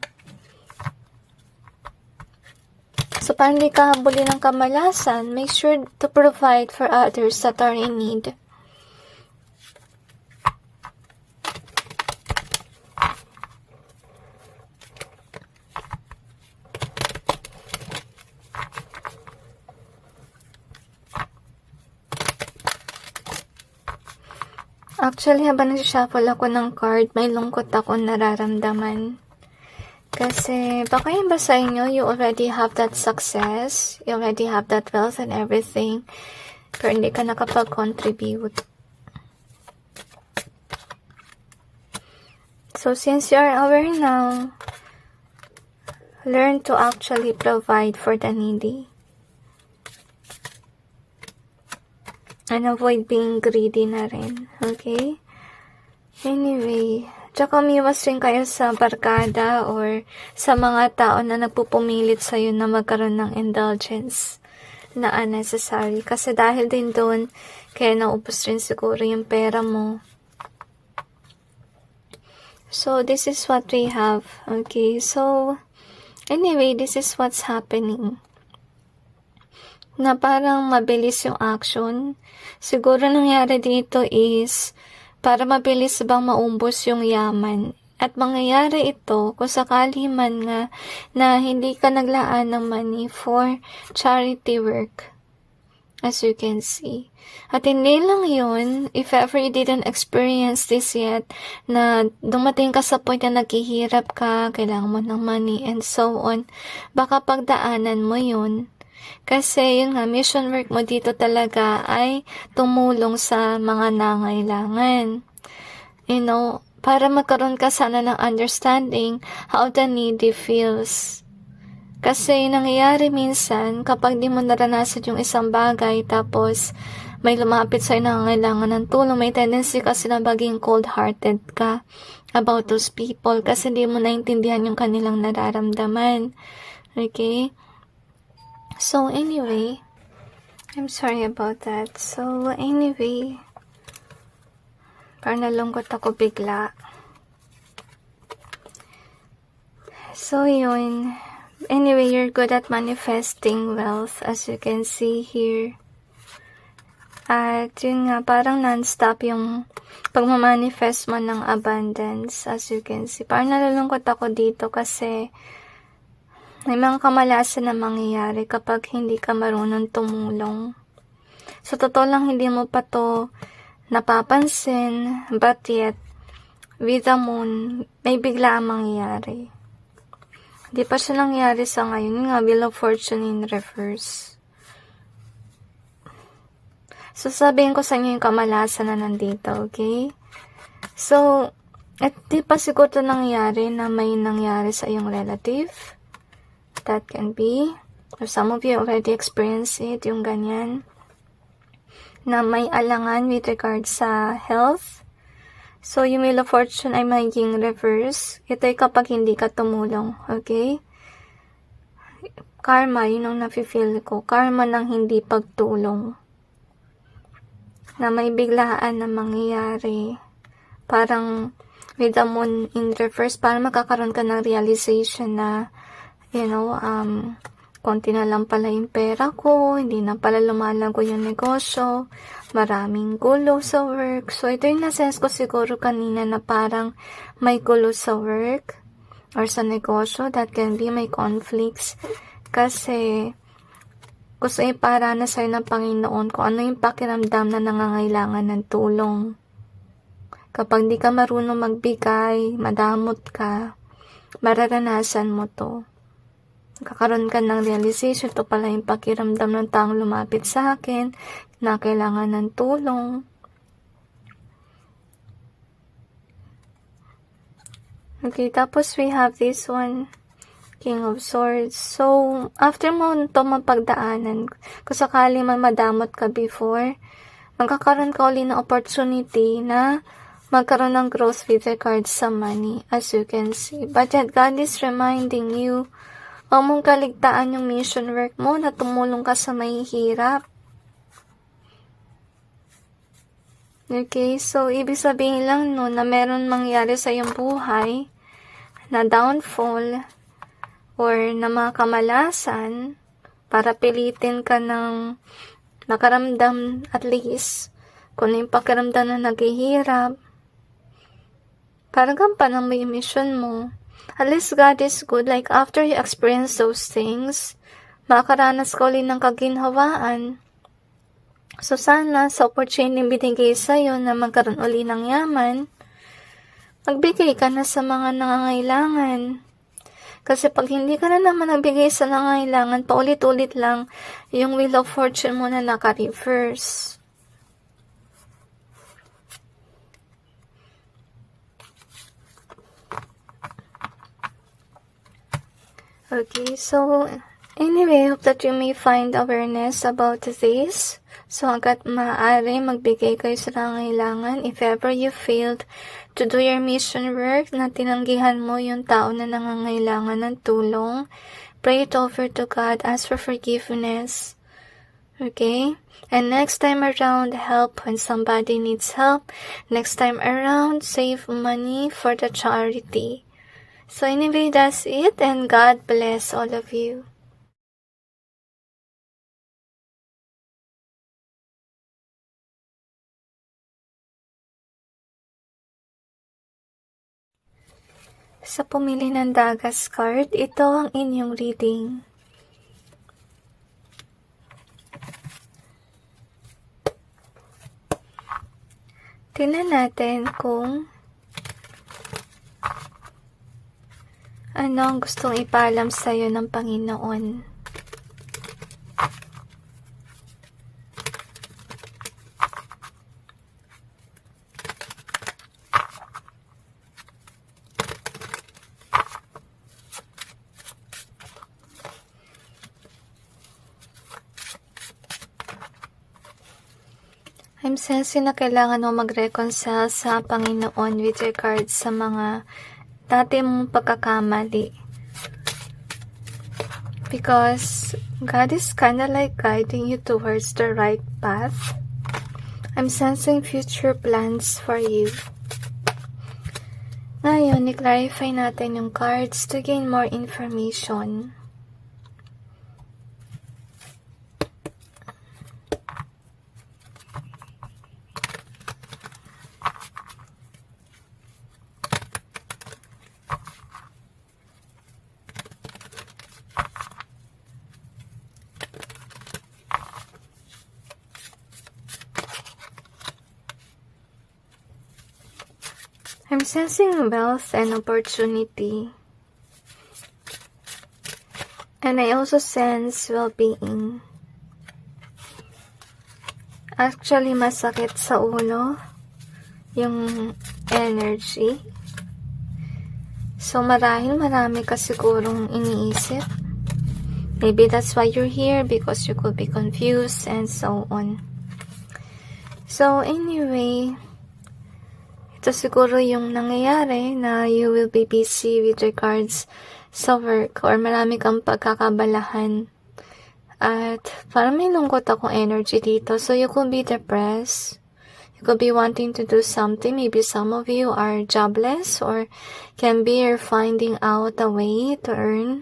Speaker 1: So, para hindi ka habulin ng kamalasan, make sure to provide for others that are in need. Actually, habang nag-shuffle ako ng card, may lungkot ako nararamdaman. Kasi, baka yung ba sa inyo, you already have that success, you already have that wealth and everything, pero hindi ka nakapag-contribute. So, since you are aware now, learn to actually provide for the needy. And avoid being greedy na rin. Okay? Anyway, tsaka umiwas rin kayo sa barkada or sa mga tao na nagpupumilit sa'yo na magkaroon ng indulgence na unnecessary. Kasi dahil din doon, kaya naubos rin siguro yung pera mo. So, this is what we have. Okay? So, anyway, this is what's happening. Na parang mabilis yung action. Siguro nangyari dito is para mabilis bang maumbos yung yaman. At mangyayari ito kung sakali man nga na hindi ka naglaan ng money for charity work. As you can see. At hindi lang yun, if ever you didn't experience this yet, na dumating ka sa point na naghihirap ka, kailangan mo ng money and so on, baka pagdaanan mo yun. Kasi yun nga, mission work mo dito talaga ay tumulong sa mga nangailangan. Para magkaroon ka sana ng understanding how the needy feels. Kasi nangyayari minsan, kapag di mo naranasan yung isang bagay, tapos may lumapit sa'yo na nangailangan ng tulong, may tendency kasi na maging cold-hearted ka about those people kasi di mo naintindihan yung kanilang nararamdaman. Okay? So, anyway, I'm sorry about that. So, anyway, parang nalungkot ako bigla. So, yun. Anyway, you're good at manifesting wealth, as you can see here. At yun nga, parang non-stop yung pagmamanifest mo ng abundance, as you can see. Parang nalulungkot ako dito kasi may mga kamalasan na mangyayari kapag hindi ka marunong tumulong. Sa totoo lang, hindi mo pa to napapansin, but yet, with the moon, may bigla ang mangyayari. Hindi pa siya nangyari sa ngayon. Yung nga, Wheel of Fortune in reverse. So, sabihin ko sa inyo yung kamalasan na nandito, okay? So, at di pa siguro ito nangyari na may nangyari sa iyong relative. That can be, or some of you already experienced it, yung ganyan, na may alangan with regard sa health. So, yung Wheel of Fortune ay magiging reverse. Ito ay kapag hindi ka tumulong, okay? Karma, yun ang nafe-feel ko. Karma ng hindi pagtulong. Na may biglaan na mangyayari. Parang with the moon in reverse, parang makakaroon ka ng realization na konti na lang pala yung pera ko, hindi na pala lumalago yung negosyo, maraming gulo sa work. So, ito yung nasense ko siguro kanina na parang may gulo sa work or sa negosyo. That can be may conflicts. Kasi, gusto ipara na sa'yo ng Panginoon kung ano yung pakiramdam na nangangailangan ng tulong. Kapag di ka marunong magbigay, madamot ka, mararanasan mo to. Kakaroon ka ng realization, ito pala yung pakiramdam ng taong lumapit sa akin, na kailangan ng tulong. Okay, tapos we have this one, King of Swords. So, after mo ito mapagdaanan, kung sakali man madamot ka before, magkakaroon ka uli ng opportunity na magkaroon ng growth with regards sa money, as you can see. But yet, God is reminding you, huwag mong kaligtaan yung mission work mo na tumulong ka sa mahihirap. Okay, so ibig sabihin lang no, na meron mangyari sa iyong buhay na downfall or na mga kamalasan para pilitin ka ng makaramdam at least kung ano yung pakiramdam na naghihirap. Para gampanan mo yung mission mo. At least God is good. Like after you experience those things, makakaranas ka ulit ng kaginhawaan. So sana sa opportunity binigay sa'yo na magkaroon uli ng yaman, magbigay ka na sa mga nangangailangan. Kasi pag hindi ka na naman nagbigay sa nangangailangan, paulit-ulit lang yung wheel of fortune mo na naka-reverse. Okay, so anyway, hope that you may find awareness about this. So hanggat maaari, magbigay kayo sa nangangailangan. If ever you failed to do your mission work, na tinanggihan mo yung tao na nangangailangan ng tulong, pray it over to God, ask for forgiveness. Okay? And next time around, help when somebody needs help. Next time around, save money for the charity. So anyway, that's it, and God bless all of you. Sa pumili ng Dagas card, ito ang inyong reading. Tingnan natin kung ano ang gustong ipaalam sa'yo ng Panginoon. I'm sensing na kailangan mo mag-reconcile sa Panginoon with regards sa mga dati mong pagkakamali. Because God is kinda like guiding you towards the right path. I'm sensing future plans for you. Ngayon, i-clarify natin yung cards to gain more information. I'm sensing wealth and opportunity. And I also sense well-being. Actually, masakit sa ulo yung energy. So, marami ka sigurong iniisip. Maybe that's why you're here, because you could be confused and so on. So, anyway, ito siguro yung nangyayari na you will be busy with regards sa work or marami kang pagkakabalahan. At parang may lungkot akong energy dito. So you could be depressed. You could be wanting to do something. Maybe some of you are jobless or can be you're finding out a way to earn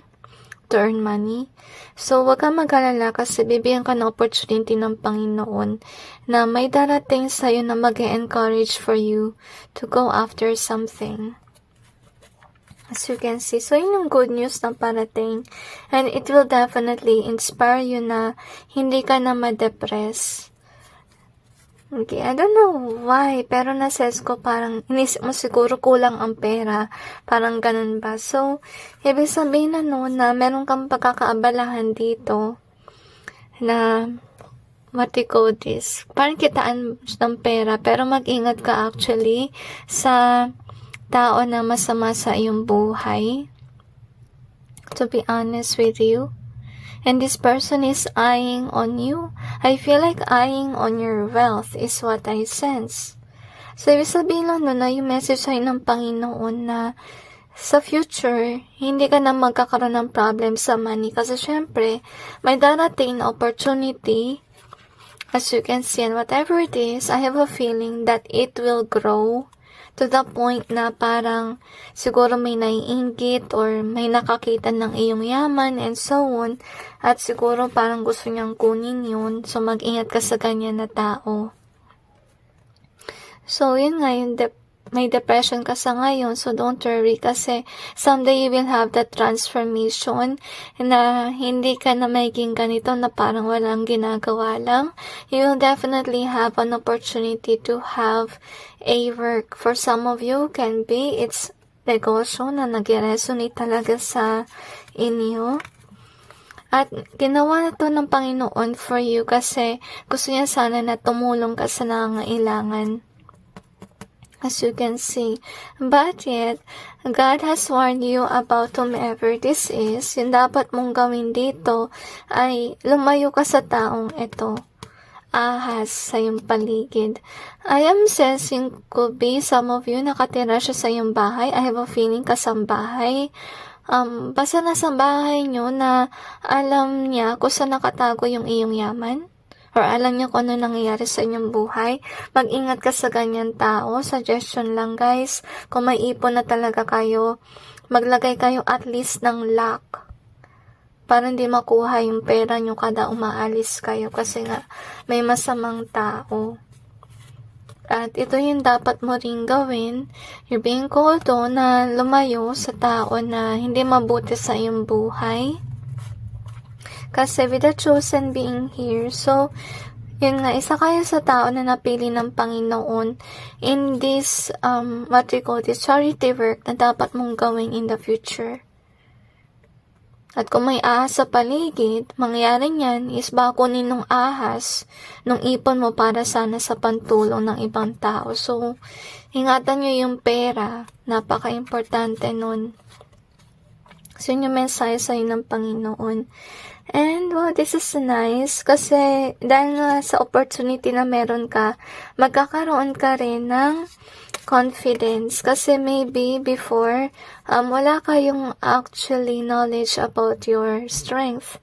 Speaker 1: money. So, wag kang mag-alala kasi bibigyan ka ng opportunity ng Panginoon na may darating sa'yo na mag-encourage for you to go after something. As you can see, so yun yung good news na parating. And it will definitely inspire you na hindi ka na ma-depress. Okay, I don't know why, pero na-sense ko parang inisip mo siguro kulang ang pera. Parang ganun ba? So, ibig sabihin na meron kang pagkakaabalahan dito na what you call this. Parang kitaan ng pera, pero mag-ingat ka actually sa tao na masama sa iyong buhay. To be honest with you. And this person is eyeing on you. I feel like eyeing on your wealth is what I sense. So, ibig sabihin lang na yung message sa'yo ng Panginoon na sa future, hindi ka na magkakaroon ng problem sa money. Kasi syempre, may darating na opportunity. As you can see, and whatever it is, I have a feeling that it will grow to the point na parang siguro may naiinggit or may nakakita ng iyong yaman and so on. At siguro parang gusto niyang kunin yun. So, mag-ingat ka sa ganyan na tao. So, yun nga, may depression ka sa ngayon, so don't worry kasi someday you will have that transformation na hindi ka na magiging ganito na parang walang ginagawa lang. You will definitely have an opportunity to have a work. For some of you, can be it's negosyo na nag-resonate talaga sa inyo. At ginawa na to ng Panginoon for you kasi gusto niya sana na tumulong ka sa nangangailangan. As you can see. But yet, God has warned you about whomever this is. Yung dapat mong gawin dito ay lumayo ka sa taong ito. Ahas sa iyong paligid. I am sensing could be some of you nakatira siya sa iyong bahay. I have a feeling kasambahay. Basta nasa bahay nyo na alam niya kung saan nakatago yung iyong yaman. Or alam niyo kung ano nangyayari sa inyong buhay, mag-ingat ka sa ganyan tao. Suggestion lang guys, kung may ipon na talaga kayo, maglagay kayo at least ng lock. Para hindi makuha yung pera nyo kada umaalis kayo. Kasi nga, may masamang tao. At ito yung dapat mo ring gawin. You're being called na lumayo sa tao na hindi mabuti sa iyong buhay. Kasi with the chosen being here, so, yun nga, isa kayo sa tao na napili ng Panginoon in this, what we call this, charity work na dapat mong gawin in the future. At kung may ahas sa paligid, mangyayari niyan is bakunin ng ahas nung ipon mo para sana sa pantulong ng ibang tao. So, ingatan nyo yung pera, napaka-importante nun. So, yun yung mensahe sa'yo ng Panginoon. And, wow, this is nice kasi dahil nga sa opportunity na meron ka, magkakaroon ka rin ng confidence. Kasi maybe before, wala kayong actually knowledge about your strength.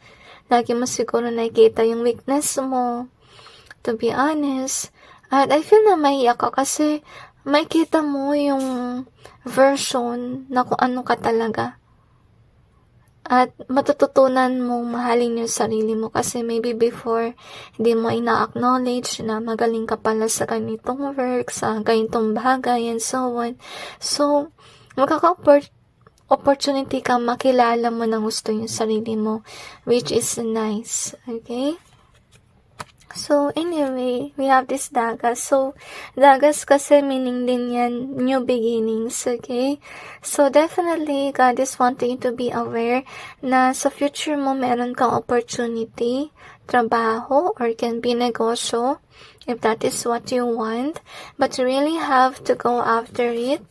Speaker 1: Lagi mo siguro nakikita yung weakness mo, to be honest. At I feel na maiyak ka kasi makikita mo yung version na kung ano ka talaga. At matututunan mong mahalin yung sarili mo kasi maybe before hindi mo ina-acknowledge na magaling ka pala sa ganitong work, sa ganitong bagay, and so on. So, opportunity ka makilala mo na gusto yung sarili mo, which is nice. Okay? So, anyway, we have this dagas. So, dagas kasi meaning din yan, new beginnings, okay? So, definitely, God is wanting you to be aware na sa future mo meron kang opportunity, trabaho, or can be negosyo, if that is what you want. But you really have to go after it.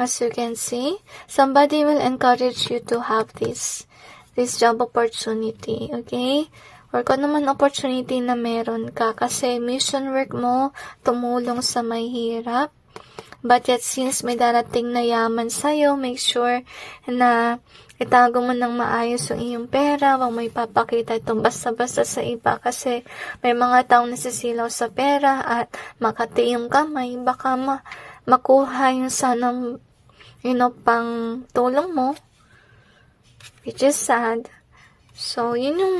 Speaker 1: As you can see, somebody will encourage you to have this job opportunity, okay? Or kung naman opportunity na meron ka kasi mission work mo, tumulong sa may hirap. But yet since may darating na yaman sa'yo, make sure na itago mo ng maayos yung iyong pera. Huwag mo ipapakita itong basta-basta sa iba kasi may mga taong nasisilaw sa pera at makati yung kamay. Baka makuha yung sanang pang tulong mo. Which is sad. So, yun yung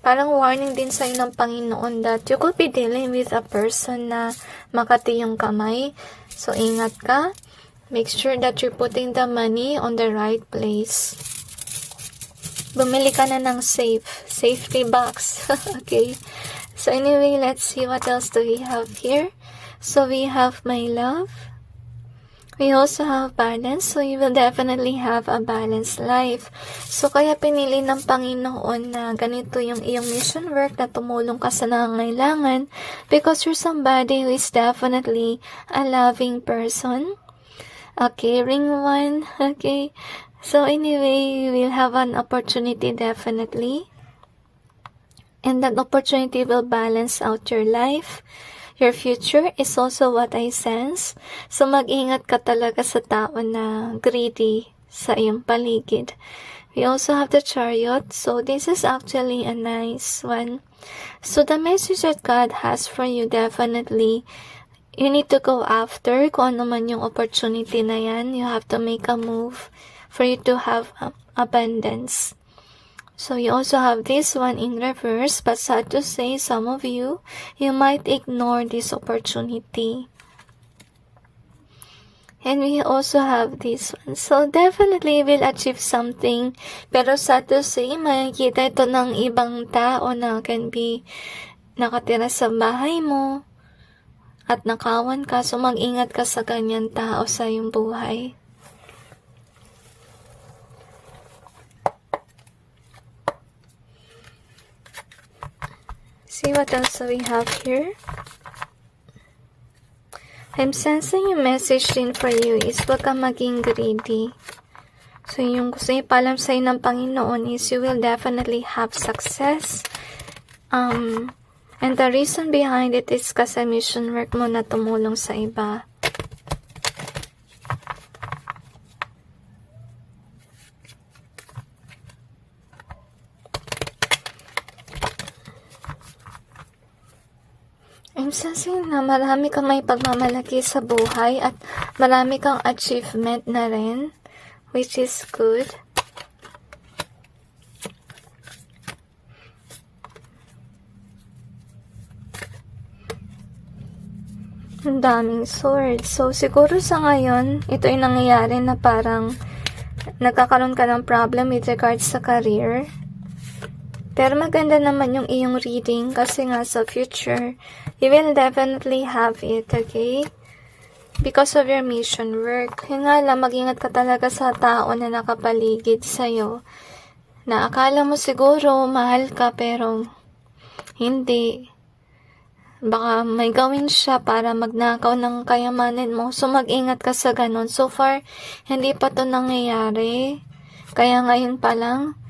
Speaker 1: parang warning din sa'yo ng Panginoon that you could be dealing with a person na makati yung kamay. So, ingat ka. Make sure that you're putting the money on the right place. Bumili ka na ng safety box. Okay. So, anyway, let's see what else do we have here. So, we have my love. We also have balance, so you will definitely have a balanced life. So, kaya pinili ng Panginoon na ganito yung iyong mission work na tumulong ka sa nangangailangan because you're somebody who is definitely a loving person. Okay, ring 1. Okay. So anyway, you will have an opportunity definitely. And that opportunity will balance out your life. Your future is also what I sense. So mag-ingat ka talaga sa tao na greedy sa iyong paligid. We also have the Chariot. So this is actually a nice one. So the message that God has for you definitely, you need to go after kung ano man yung opportunity na yan. You have to make a move for you to have abundance. So you also have this one in reverse, but sad to say, some of you might ignore this opportunity. And we also have this one. So definitely will achieve something. Pero sad to say, makikita ito ng ibang tao na can be nakatira sa bahay mo at nakawan ka. So mag-ingat ka sa ganyan tao sa iyong buhay. See what else we have here. I'm sensing yung message din for you is huwag kang maging greedy. So yung gusto niyo paalam sa'yo ng Panginoon is you will definitely have success. And the reason behind it is kasi mission work mo na tumulong sa iba. I'm sensing na marami kang may pagmamalaki sa buhay at marami kang achievement na rin, which is good. Ang daming swords. So, siguro sa ngayon, ito ay nangyayari na parang nagkakaroon ka ng problem with regards sa career. Pero maganda naman yung iyong reading kasi nga sa future, you will definitely have it, okay? Because of your mission work. Yun nga lang, mag-ingat ka talaga sa tao na nakapaligid sa'yo. Na akala mo siguro mahal ka pero hindi. Baka may gawin siya para magnakaw ng kayamanan mo. So mag-ingat ka sa ganun. So far, hindi pa to nangyayari. Kaya ngayon pa lang,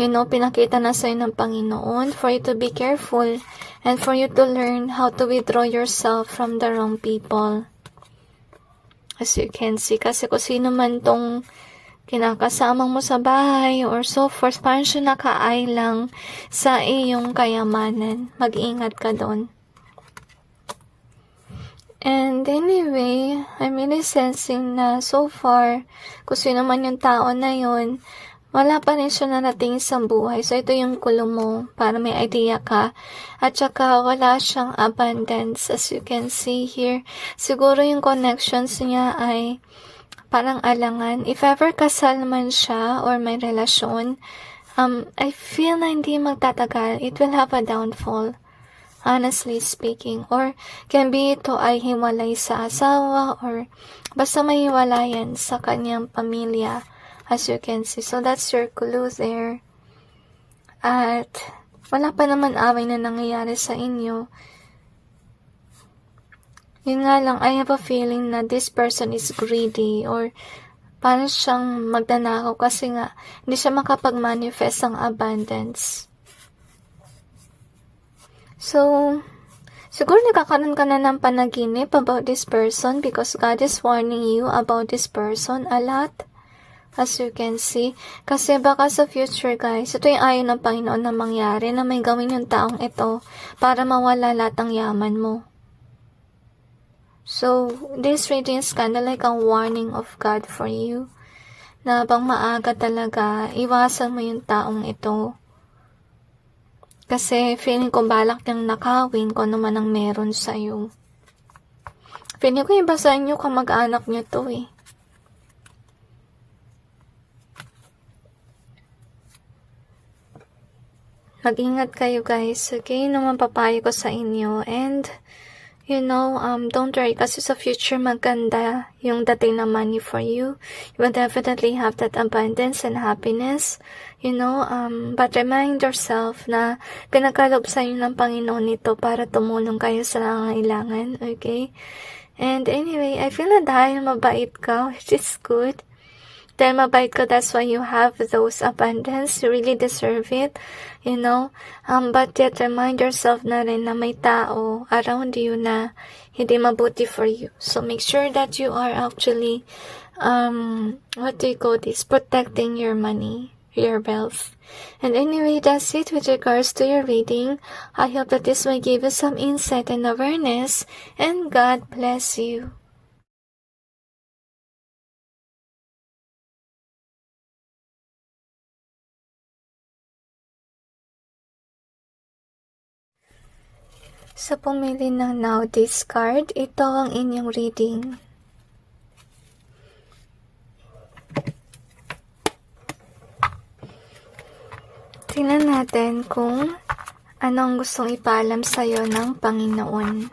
Speaker 1: pinakita na sa'yo ng Panginoon for you to be careful and for you to learn how to withdraw yourself from the wrong people. As you can see, kasi kung sino man tong kinakasamang mo sa bahay or so forth, parang siya naka-eye lang sa iyong kayamanan. Mag-ingat ka doon. And anyway, I'm really sensing na so far, kung sino man yung tao na yun, wala pa rin siya narating sa buhay. So, ito yung kulo mo para may idea ka. At saka, wala siyang abundance. As you can see here, siguro yung connections niya ay parang alangan. If ever kasal man siya or may relasyon, I feel na hindi magtatagal. It will have a downfall. Honestly speaking. Or, can be ito ay hiwalay sa asawa or basta may hiwalayan sa kanyang pamilya. As you can see. So, that's your clue there. At, wala pa naman away na nangyayari sa inyo. Yun nga lang, I have a feeling na this person is greedy or parang siyang magnanakaw kasi nga, hindi siya makapag-manifest ang abundance. So, siguro nakakaroon ka na ng panaginip about this person because God is warning you about this person a lot. As you can see, kasi baka sa future guys, ito yung ayaw ng Panginoon na mangyari na may gawin yung taong ito para mawala lahat ng yaman mo. So, this reading is kind of like a warning of God for you na bang maaga talaga, iwasan mo yung taong ito. Kasi feeling ko balak niyang nakawin kung ano man ang meron sa'yo. Feeling ko iba sa inyo kamag-anak niyo to eh. Mag-ingat kayo guys, okay? Naman papayo ko sa inyo. And, don't worry kasi sa future maganda yung dating na money for you. You will definitely have that abundance and happiness. But remind yourself na pinagkaloob sa inyo ng Panginoon ito para tumulong kayo sa nangangailangan, okay? And anyway, I feel na dahil mabait ka, which is good. Dahil mabait ka, that's why you have those abundance. You really deserve it, you know. But yet, remind yourself na rin na may tao around you na hindi mabuti for you. So, make sure that you are actually, protecting your money, your wealth. And anyway, that's it with regards to your reading. I hope that this may give you some insight and awareness, and God bless you. Sa pumili ng Now Discard, ito ang inyong reading. Tingnan natin kung anong gustong ipaalam sa'yo ng Panginoon.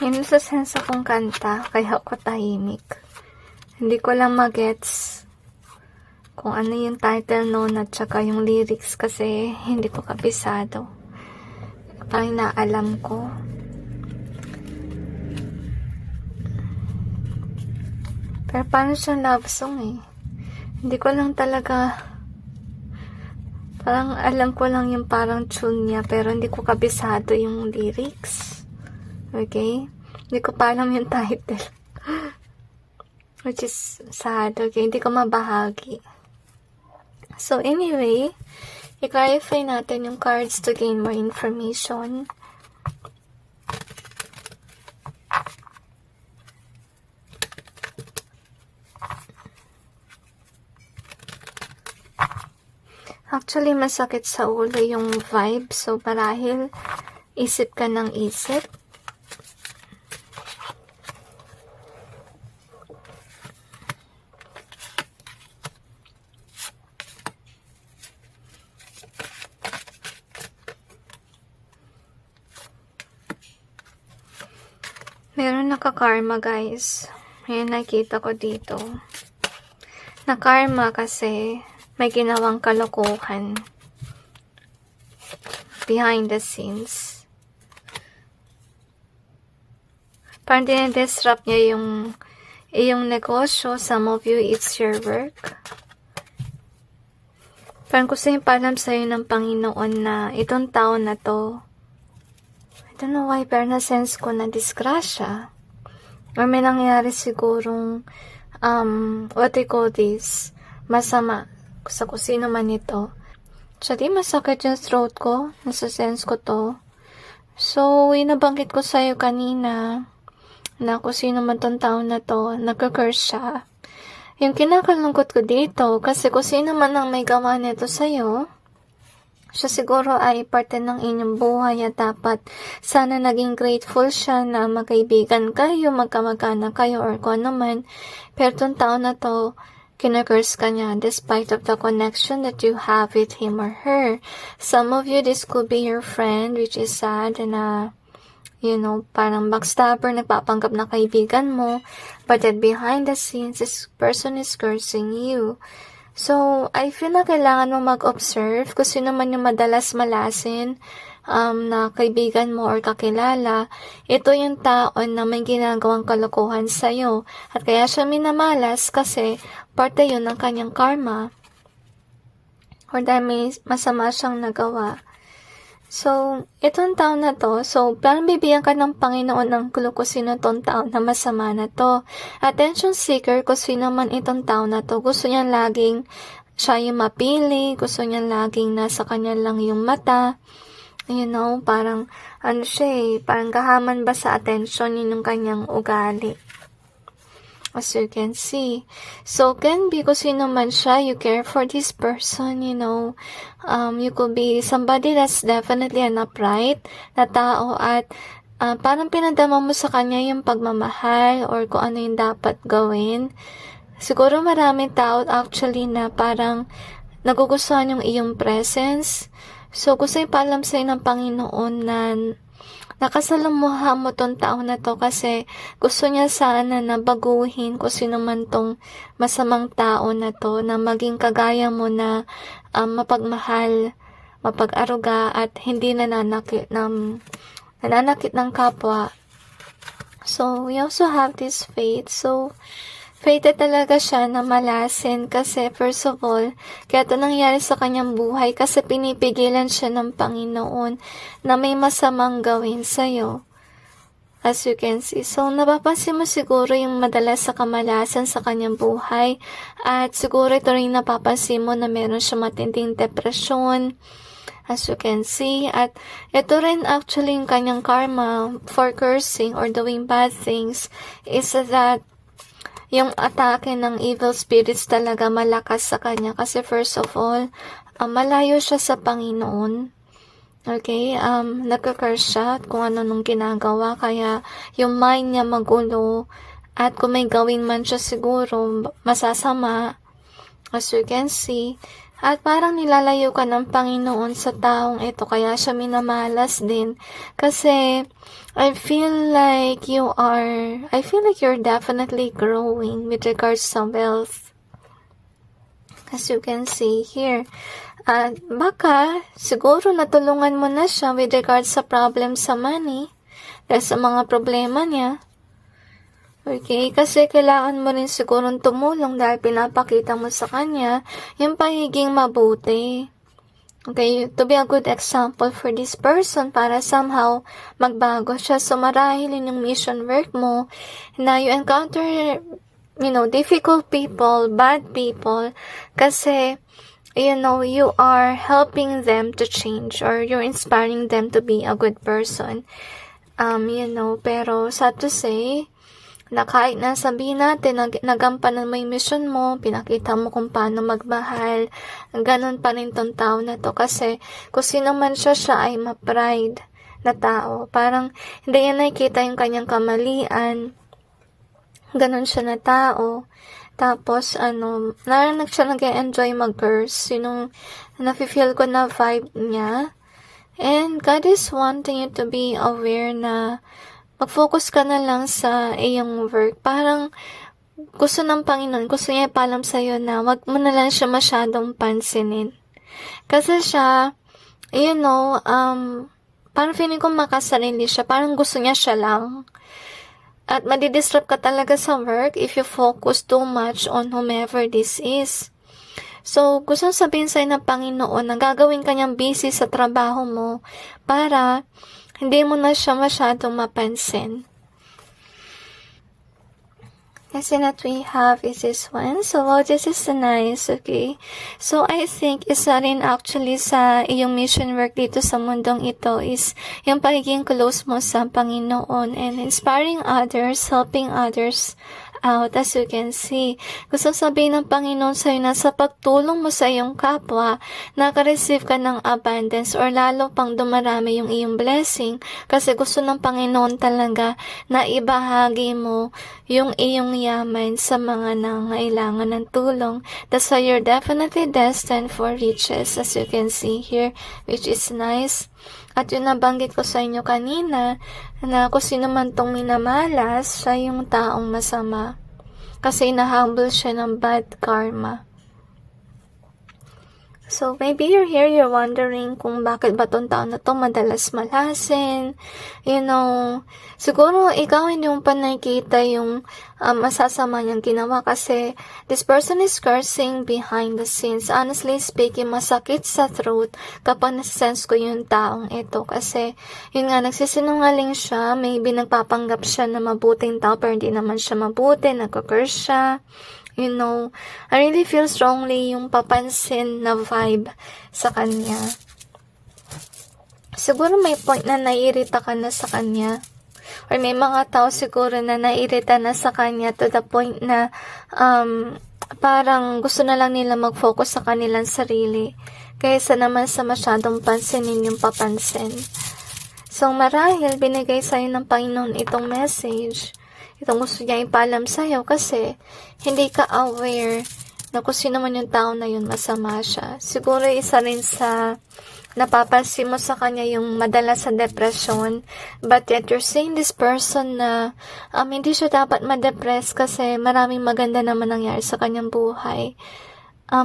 Speaker 1: Yun sa sense akong kanta, kaya ako tahimik. Hindi ko lang magets kung ano yung title noon at saka yung lyrics kasi hindi ko kabisado. Parang naalam ko. Pero paano siyang love song eh? Hindi ko lang talaga, parang alam ko lang yung parang tune niya pero hindi ko kabisado yung lyrics. Okay? Hindi ko pa alam yung title. Which is sad. Okay? Hindi ko mabahagi. So, anyway, i-clarify natin yung cards to gain more information. Actually, masakit sa ulo yung vibe. So, marahil isip ka ng isip. Meron naka-karma, guys. Ayan, nakita ko dito. Na-karma kasi may ginawang kalokohan behind the scenes. Parang dinidisrupt niya yung negosyo. Some of you, it's your work. Parang gusto yung paalam sa'yo ng Panginoon na itong taon na to, I don't know why, pero na-sense ko na disgrasya. Or may nangyari sigurong, masama sa kusino man ito. Actually, masakit yung throat ko. Nasa-sense ko to. So, inabanggit ko sa'yo kanina na kusino man tong taon na to, nagka-curse siya. Yung kinakalungkot ko dito, kasi kusino man ang may gawa nito sa'yo, siya siguro ay parte ng inyong buhay at dapat sana naging grateful siya na magkaibigan kayo, magkamag-anak kayo, or kung ano man. Pero itong taon na to, kinagurse ka niya despite of the connection that you have with him or her. Some of you, this could be your friend, which is sad na, parang backstabber, nagpapanggap na kaibigan mo, but then behind the scenes, this person is cursing you. So, I feel na kailangan mo mag-observe kung sino man yung madalas malasin na kaibigan mo or kakilala. Ito yung taon na may ginagawang kalokohan sa'yo. At kaya siya minamalas kasi parte yun ng kanyang karma. Or dahil may masama siyang nagawa. So, itong taon na to, parang bibigyan ka ng Panginoon ng clue kung sino itong taon na masama na to. Attention seeker, kung sino man itong taon na to, gusto niya laging siya yung mapili, gusto niya laging nasa kanya lang yung mata. Parang, parang gahaman ba sa attention, yun yung kanyang ugali. as you can see. So, can be kung sino man siya, you care for this person, you could be somebody that's definitely an upright na tao at parang pinadama mo sa kanya yung pagmamahal or kung ano yung dapat gawin. Siguro maraming tao actually na parang nagugustuhan yung iyong presence. So, gusto ipaalam sa'yo ng Panginoon na nakasalamuha mo tong tao na to kasi gusto niya sana na baguhin kung sino man tong masamang tao na to, na maging kagaya mo na mapagmahal, mapag-aruga at hindi nananakit ng kapwa. So, we also have this faith. So, faith talaga siya na malasin kasi first of all, kaya ito nangyari sa kanyang buhay kasi pinipigilan siya ng Panginoon na may masamang gawin sa'yo. As you can see. So, napapansin mo siguro yung madalas sa kamalasan sa kanyang buhay at siguro ito rin napapansin mo na meron siya matinding depresyon. As you can see, at ito rin actually yung kanyang karma for cursing or doing bad things is that yung atake ng evil spirits talaga malakas sa kanya kasi first of all, malayo siya sa Panginoon. Okay, nagka-curse siya at kung ano nung ginagawa, kaya yung mind niya magulo at kung may gawin man siya siguro masasama, as you can see. At parang nilalayo ka ng Panginoon sa taong ito, kaya siya minamalas din kasi I feel like you're definitely growing with regards to wealth. As you can see here. At baka, siguro natulungan mo na siya with regards sa problem sa money. Dahil sa mga problema niya. Okay, kasi kailangan mo rin sigurong tumulong dahil pinapakita mo sa kanya yung pagiging mabuti. Okay, to be a good example for this person para somehow magbago siya. So, marahil yun yung mission work mo na you encounter, difficult people, bad people, kasi, you are helping them to change or you're inspiring them to be a good person. Pero sad to say, na kahit na sabihin natin, nagampanan mo yung mission mo, pinakita mo kung paano magmahal, ganun pa rin tong tao na to. Kasi, kung sino man siya ay ma-pride na tao. Parang, hindi yan nakikita yung kanyang kamalian. Ganun siya na tao. Tapos, narinig siya nag-enjoy mag-curse. Nafe-feel ko na vibe niya. And, God is wanting you to be aware na mag-focus ka na lang sa iyong work. Parang gusto ng Panginoon, gusto niya ipalam sa'yo na wag mo na lang siya masyadong pansinin. Kasi siya, parang feeling ko makasarili siya. Parang gusto niya siya lang. At madidistract ka talaga sa work if you focus too much on whomever this is. So, gusto sabihin sa'yo ng Panginoon na gagawin ka niyang busy sa trabaho mo para hindi mo na siya masyadong mapansin. Kasi that we have is this one. So, this is nice, okay? So, I think isa rin actually sa iyong mission work dito sa mundong ito is yung pagiging close mo sa Panginoon and inspiring others, helping others out. As you can see, gusto sabihin ng Panginoon sa'yo na sa pagtulong mo sa iyong kapwa, nakareceive ka ng abundance or lalo pang dumarami yung iyong blessing kasi gusto ng Panginoon talaga na ibahagi mo yung iyong yaman sa mga nangailangan ng tulong. That's why you're definitely destined for riches, as you can see here, which is nice. At yun nabanggit ko sa inyo kanina, na kung sino man tong minamalas, siya yung taong masama. Kasi inahabol siya ng bad karma. So, maybe you're here, you're wondering kung bakit ba tong taon na to madalas malasin. Siguro ikaw hindi mo pa nakikita yung masasama niyang ginawa kasi this person is cursing behind the scenes. Honestly speaking, masakit sa throat kapag nasense ko yung taong ito kasi yun nga, nagsisinungaling siya, maybe nagpapanggap siya na mabuting tao pero hindi naman siya mabuti, nagka-curse siya. I really feel strongly yung papansin na vibe sa kanya. Siguro may point na naiirita ka na sa kanya. or may mga tao siguro na naiirita na sa kanya to the point na parang gusto na lang nila mag-focus sa kanilang sarili kaysa naman sa masyadong pansinin yung papansin. So, marahil binigay sa'yo ng Panginoon itong message. Itong gusto niya ipaalam sa'yo kasi hindi ka aware na kung sino man yung tao na yun, masama siya. Siguro isa rin sa napapansin mo sa kanya yung madala sa depression, but yet you're saying this person na hindi siya dapat ma-depress kasi maraming maganda naman nangyari sa kanyang buhay.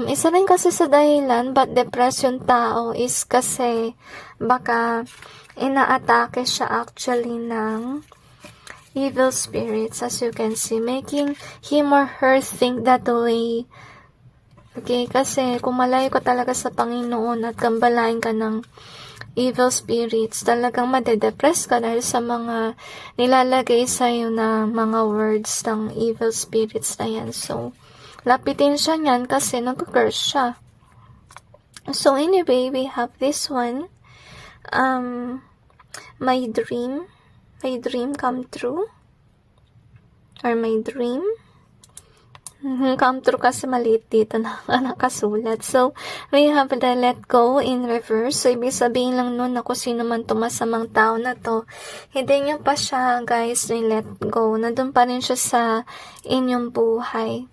Speaker 1: Isa rin kasi sa dahilan ba't depressed yung tao is kasi baka inaatake siya actually ng evil spirits, as you can see, making him or her think that way. Okay, kasi kung malayo ka talaga sa Panginoon at gambalain ka ng evil spirits, talagang madedepress ka dahil sa mga nilalagay sa'yo na mga words ng evil spirits na yan. So, lapitin siya niyan kasi nag-curse siya. So, anyway, we have this one. My dream come true. Or my dream come true kasi maliit dito na nakasulat. So, we have the let go in reverse. So, ibig sabihin lang nun na kung sino man masamang tao na to, hindi niyo pa siya, guys, ni-let go. Nandun pa rin siya sa inyong buhay.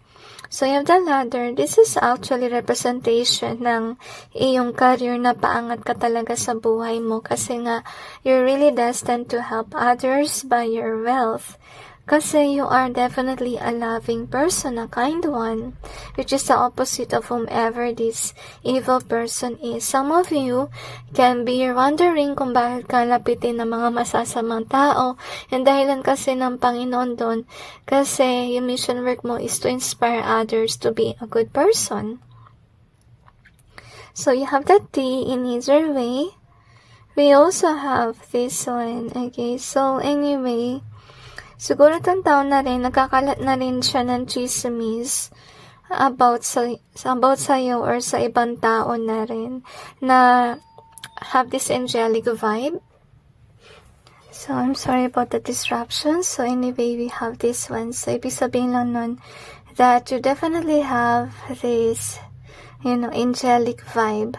Speaker 1: So, you have the ladder. This is actually representation ng iyong career na paangat ka talaga sa buhay mo kasi nga, you're really destined to help others by your wealth. Kasi you are definitely a loving person, a kind one, which is the opposite of whomever this evil person is. Some of you can be wondering kung bakit ka lapitin ng mga masasamang tao. Yung dahilan kasi ng Panginoon doon, kasi yung mission work mo is to inspire others to be a good person. So you have the T in either way. We also have this one. Okay, so anyway, siguro itong taon na rin, nagkakalat na rin siya ng chismis about sa'yo or sa ibang tao na rin na have this angelic vibe. So, I'm sorry about the disruption. So, anyway, we have this one. So, ibig sabihin lang nun that you definitely have this, angelic vibe.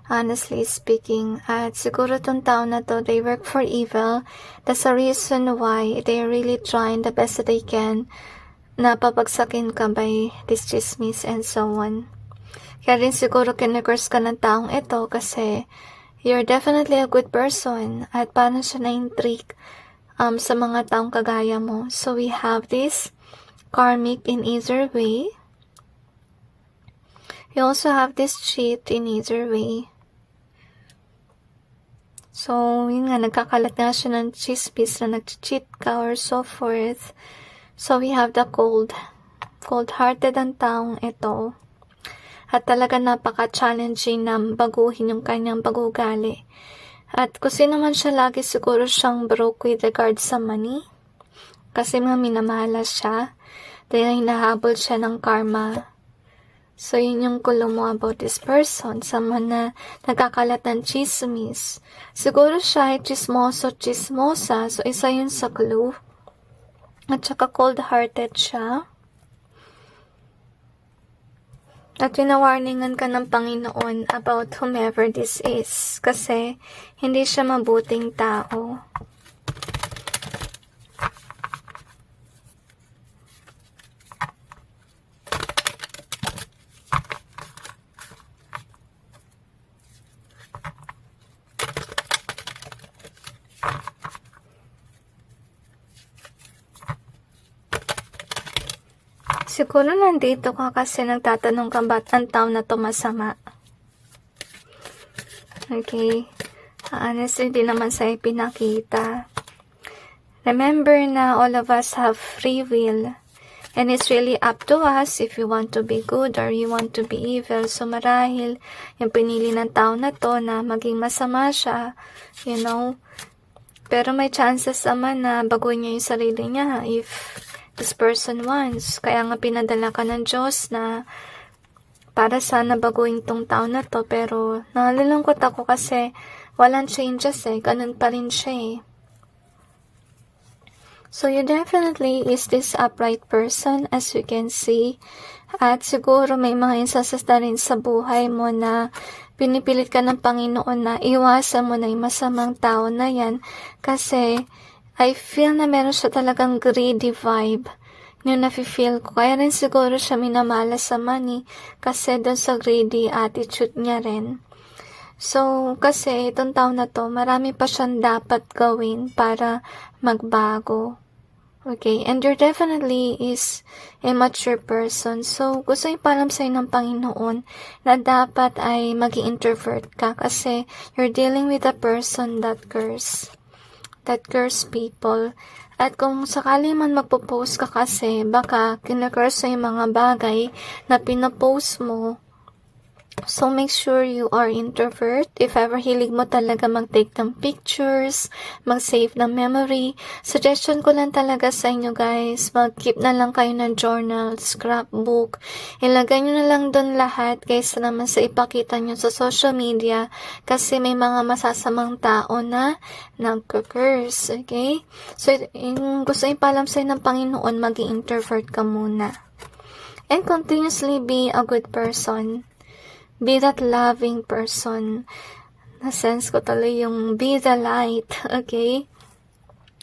Speaker 1: Honestly speaking, at siguro tong tao na to, they work for evil. That's the reason why they're really trying the best that they can na papagsakin ka by this chismis and so on. Kaya rin siguro kinurse ka ng taong ito kasi you're definitely a good person at paano siya na-intrigue sa mga taong kagaya mo. So we have this karmic in either way. You also have this cheat in either way. So, yun nga, nagkakalat nga siya ng chismis na nag-cheat ka or so forth. So, we have the cold-hearted ang taong ito. At talaga napaka-challenging na baguhin yung kanyang pag-ugali. At kung sino man siya, lagi siguro siyang broke with regard sa money. Kasi mga minamahala siya. Dahil hinahabol siya ng karma. So, yun yung clue mo about this person. Someone na nagkakalat ng chismis. Siguro siya ay chismosa. So, isa yun sa clue. At saka cold-hearted siya. At winawarningan ka ng Panginoon about whomever this is. Kasi, hindi siya mabuting tao. Siguro nandito ka kasi nagtatanong ka ba't ang tao na to masama. Okay. Honestly, hindi naman sa'yo pinakita. Remember na all of us have free will. And it's really up to us if you want to be good or you want to be evil. So marahil yung pinili ng tao na to na maging masama siya, Pero may chances naman na baguhin niya yung sarili niya if this person wants. Kaya nga pinadala ka ng Diyos na para sana baguhin tong tao na to. Pero nalulungkot ako kasi walang changes Ganun pa rin siya So you definitely is this upright person as you can see. At siguro may mga insasasta rin sa buhay mo na pinipilit ka ng Panginoon na iwasan mo na yung masamang tao na yan. Kasi I feel na meron siya talagang greedy vibe. Yung nafe-feel ko. Kaya rin siguro siya minamalas sa money kasi doon sa greedy attitude niya rin. So, kasi itong taon na to, marami pa siyang dapat gawin para magbago. Okay, and you're definitely is a mature person. So, gusto ipalam sa'yo ng Panginoon na dapat ay maging introvert ka kasi you're dealing with a person that curse people. At kung sakali man magpo-post ka kasi, baka kinakurse yung mga bagay na pinapost mo. So, make sure you are introvert. If ever hilig mo talaga mag-take ng pictures, mag-save ng memory, suggestion ko lang talaga sa inyo guys, mag-keep na lang kayo ng journal, scrapbook. Ilagay nyo na lang doon lahat kaysa naman sa ipakita nyo sa social media kasi may mga masasamang tao na nagka-curse, okay? So, gusto ipalam sa'yo ng Panginoon, maging introvert ka muna. And continuously be a good person. Be that loving person. Na-sense ko tuloy yung be the light. Okay?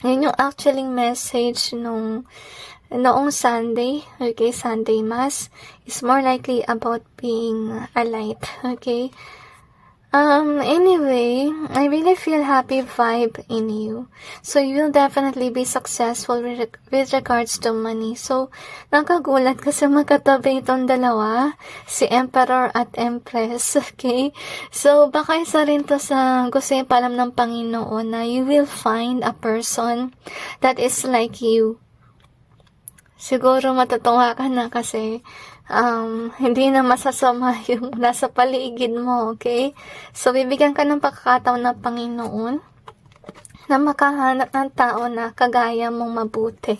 Speaker 1: Yun yung actually message noong Sunday. Okay? Sunday Mass is more likely about being a light. Okay? Anyway, I really feel happy vibe in you. So, you will definitely be successful with regards to money. So, nakagulat kasi magkatabi itong dalawa, si Emperor at Empress, okay? So, baka isa rin to sa gusto yung palam ng Panginoon na you will find a person that is like you. Siguro matutuwa ka na kasi hindi na masasama yung nasa paligid mo, okay? So, bibigyan ka ng pagkakataon ng Panginoon na makahanap ng tao na kagaya mong mabuti.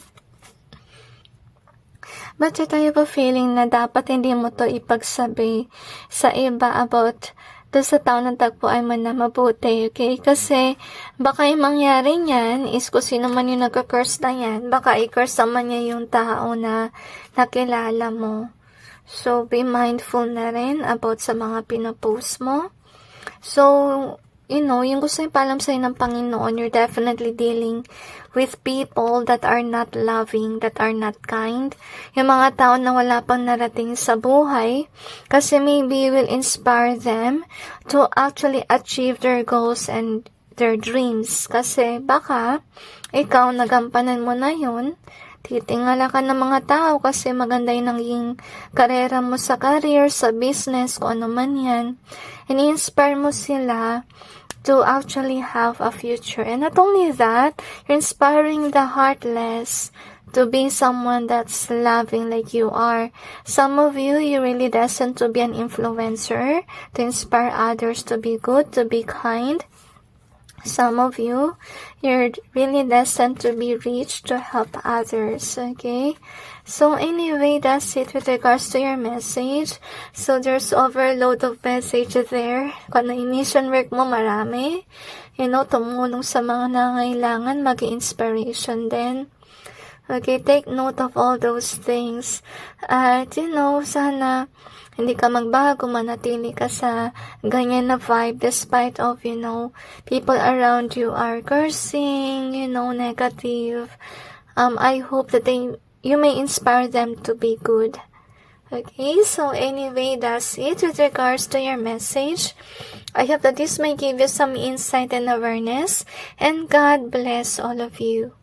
Speaker 1: But tayo ba feeling na dapat hindi mo to ipagsabi sa iba about doon sa tao ng tagpuan mo na mabuti, okay? Kasi baka yung mangyari niyan is kung sino man yung nagka-curse na yan, baka i-curse naman niya yung tao na nakilala mo. So, be mindful na rin about sa mga pinapost mo. So, yung gusto yung palam sa'yo ng Panginoon, you're definitely dealing with people that are not loving, that are not kind. Yung mga tao na wala pang narating sa buhay, kasi maybe you will inspire them to actually achieve their goals and their dreams. Kasi baka, ikaw nagampanan mo na yun, titingala ka ng mga tao kasi maganda yung naging karera mo sa career, sa business, kung ano man yan. And i-inspire mo sila to actually have a future. And not only that, you're inspiring the heartless to be someone that's loving like you are. Some of you really destined to be an influencer, to inspire others to be good, to be kind. Some of you, you're really destined to be rich to help others, okay? So anyway, that's it with regards to your message. So there's overload of message there. Kung na-mission work mo, marami. Tumulong sa mga nangailangan, maging inspiration din. Okay, take note of all those things. At sana hindi ka magbago, manatili ka sa ganyan na vibe despite of, people around you are cursing, negative. I hope that you may inspire them to be good. Okay, so anyway, that's it with regards to your message. I hope that this may give you some insight and awareness, and God bless all of you.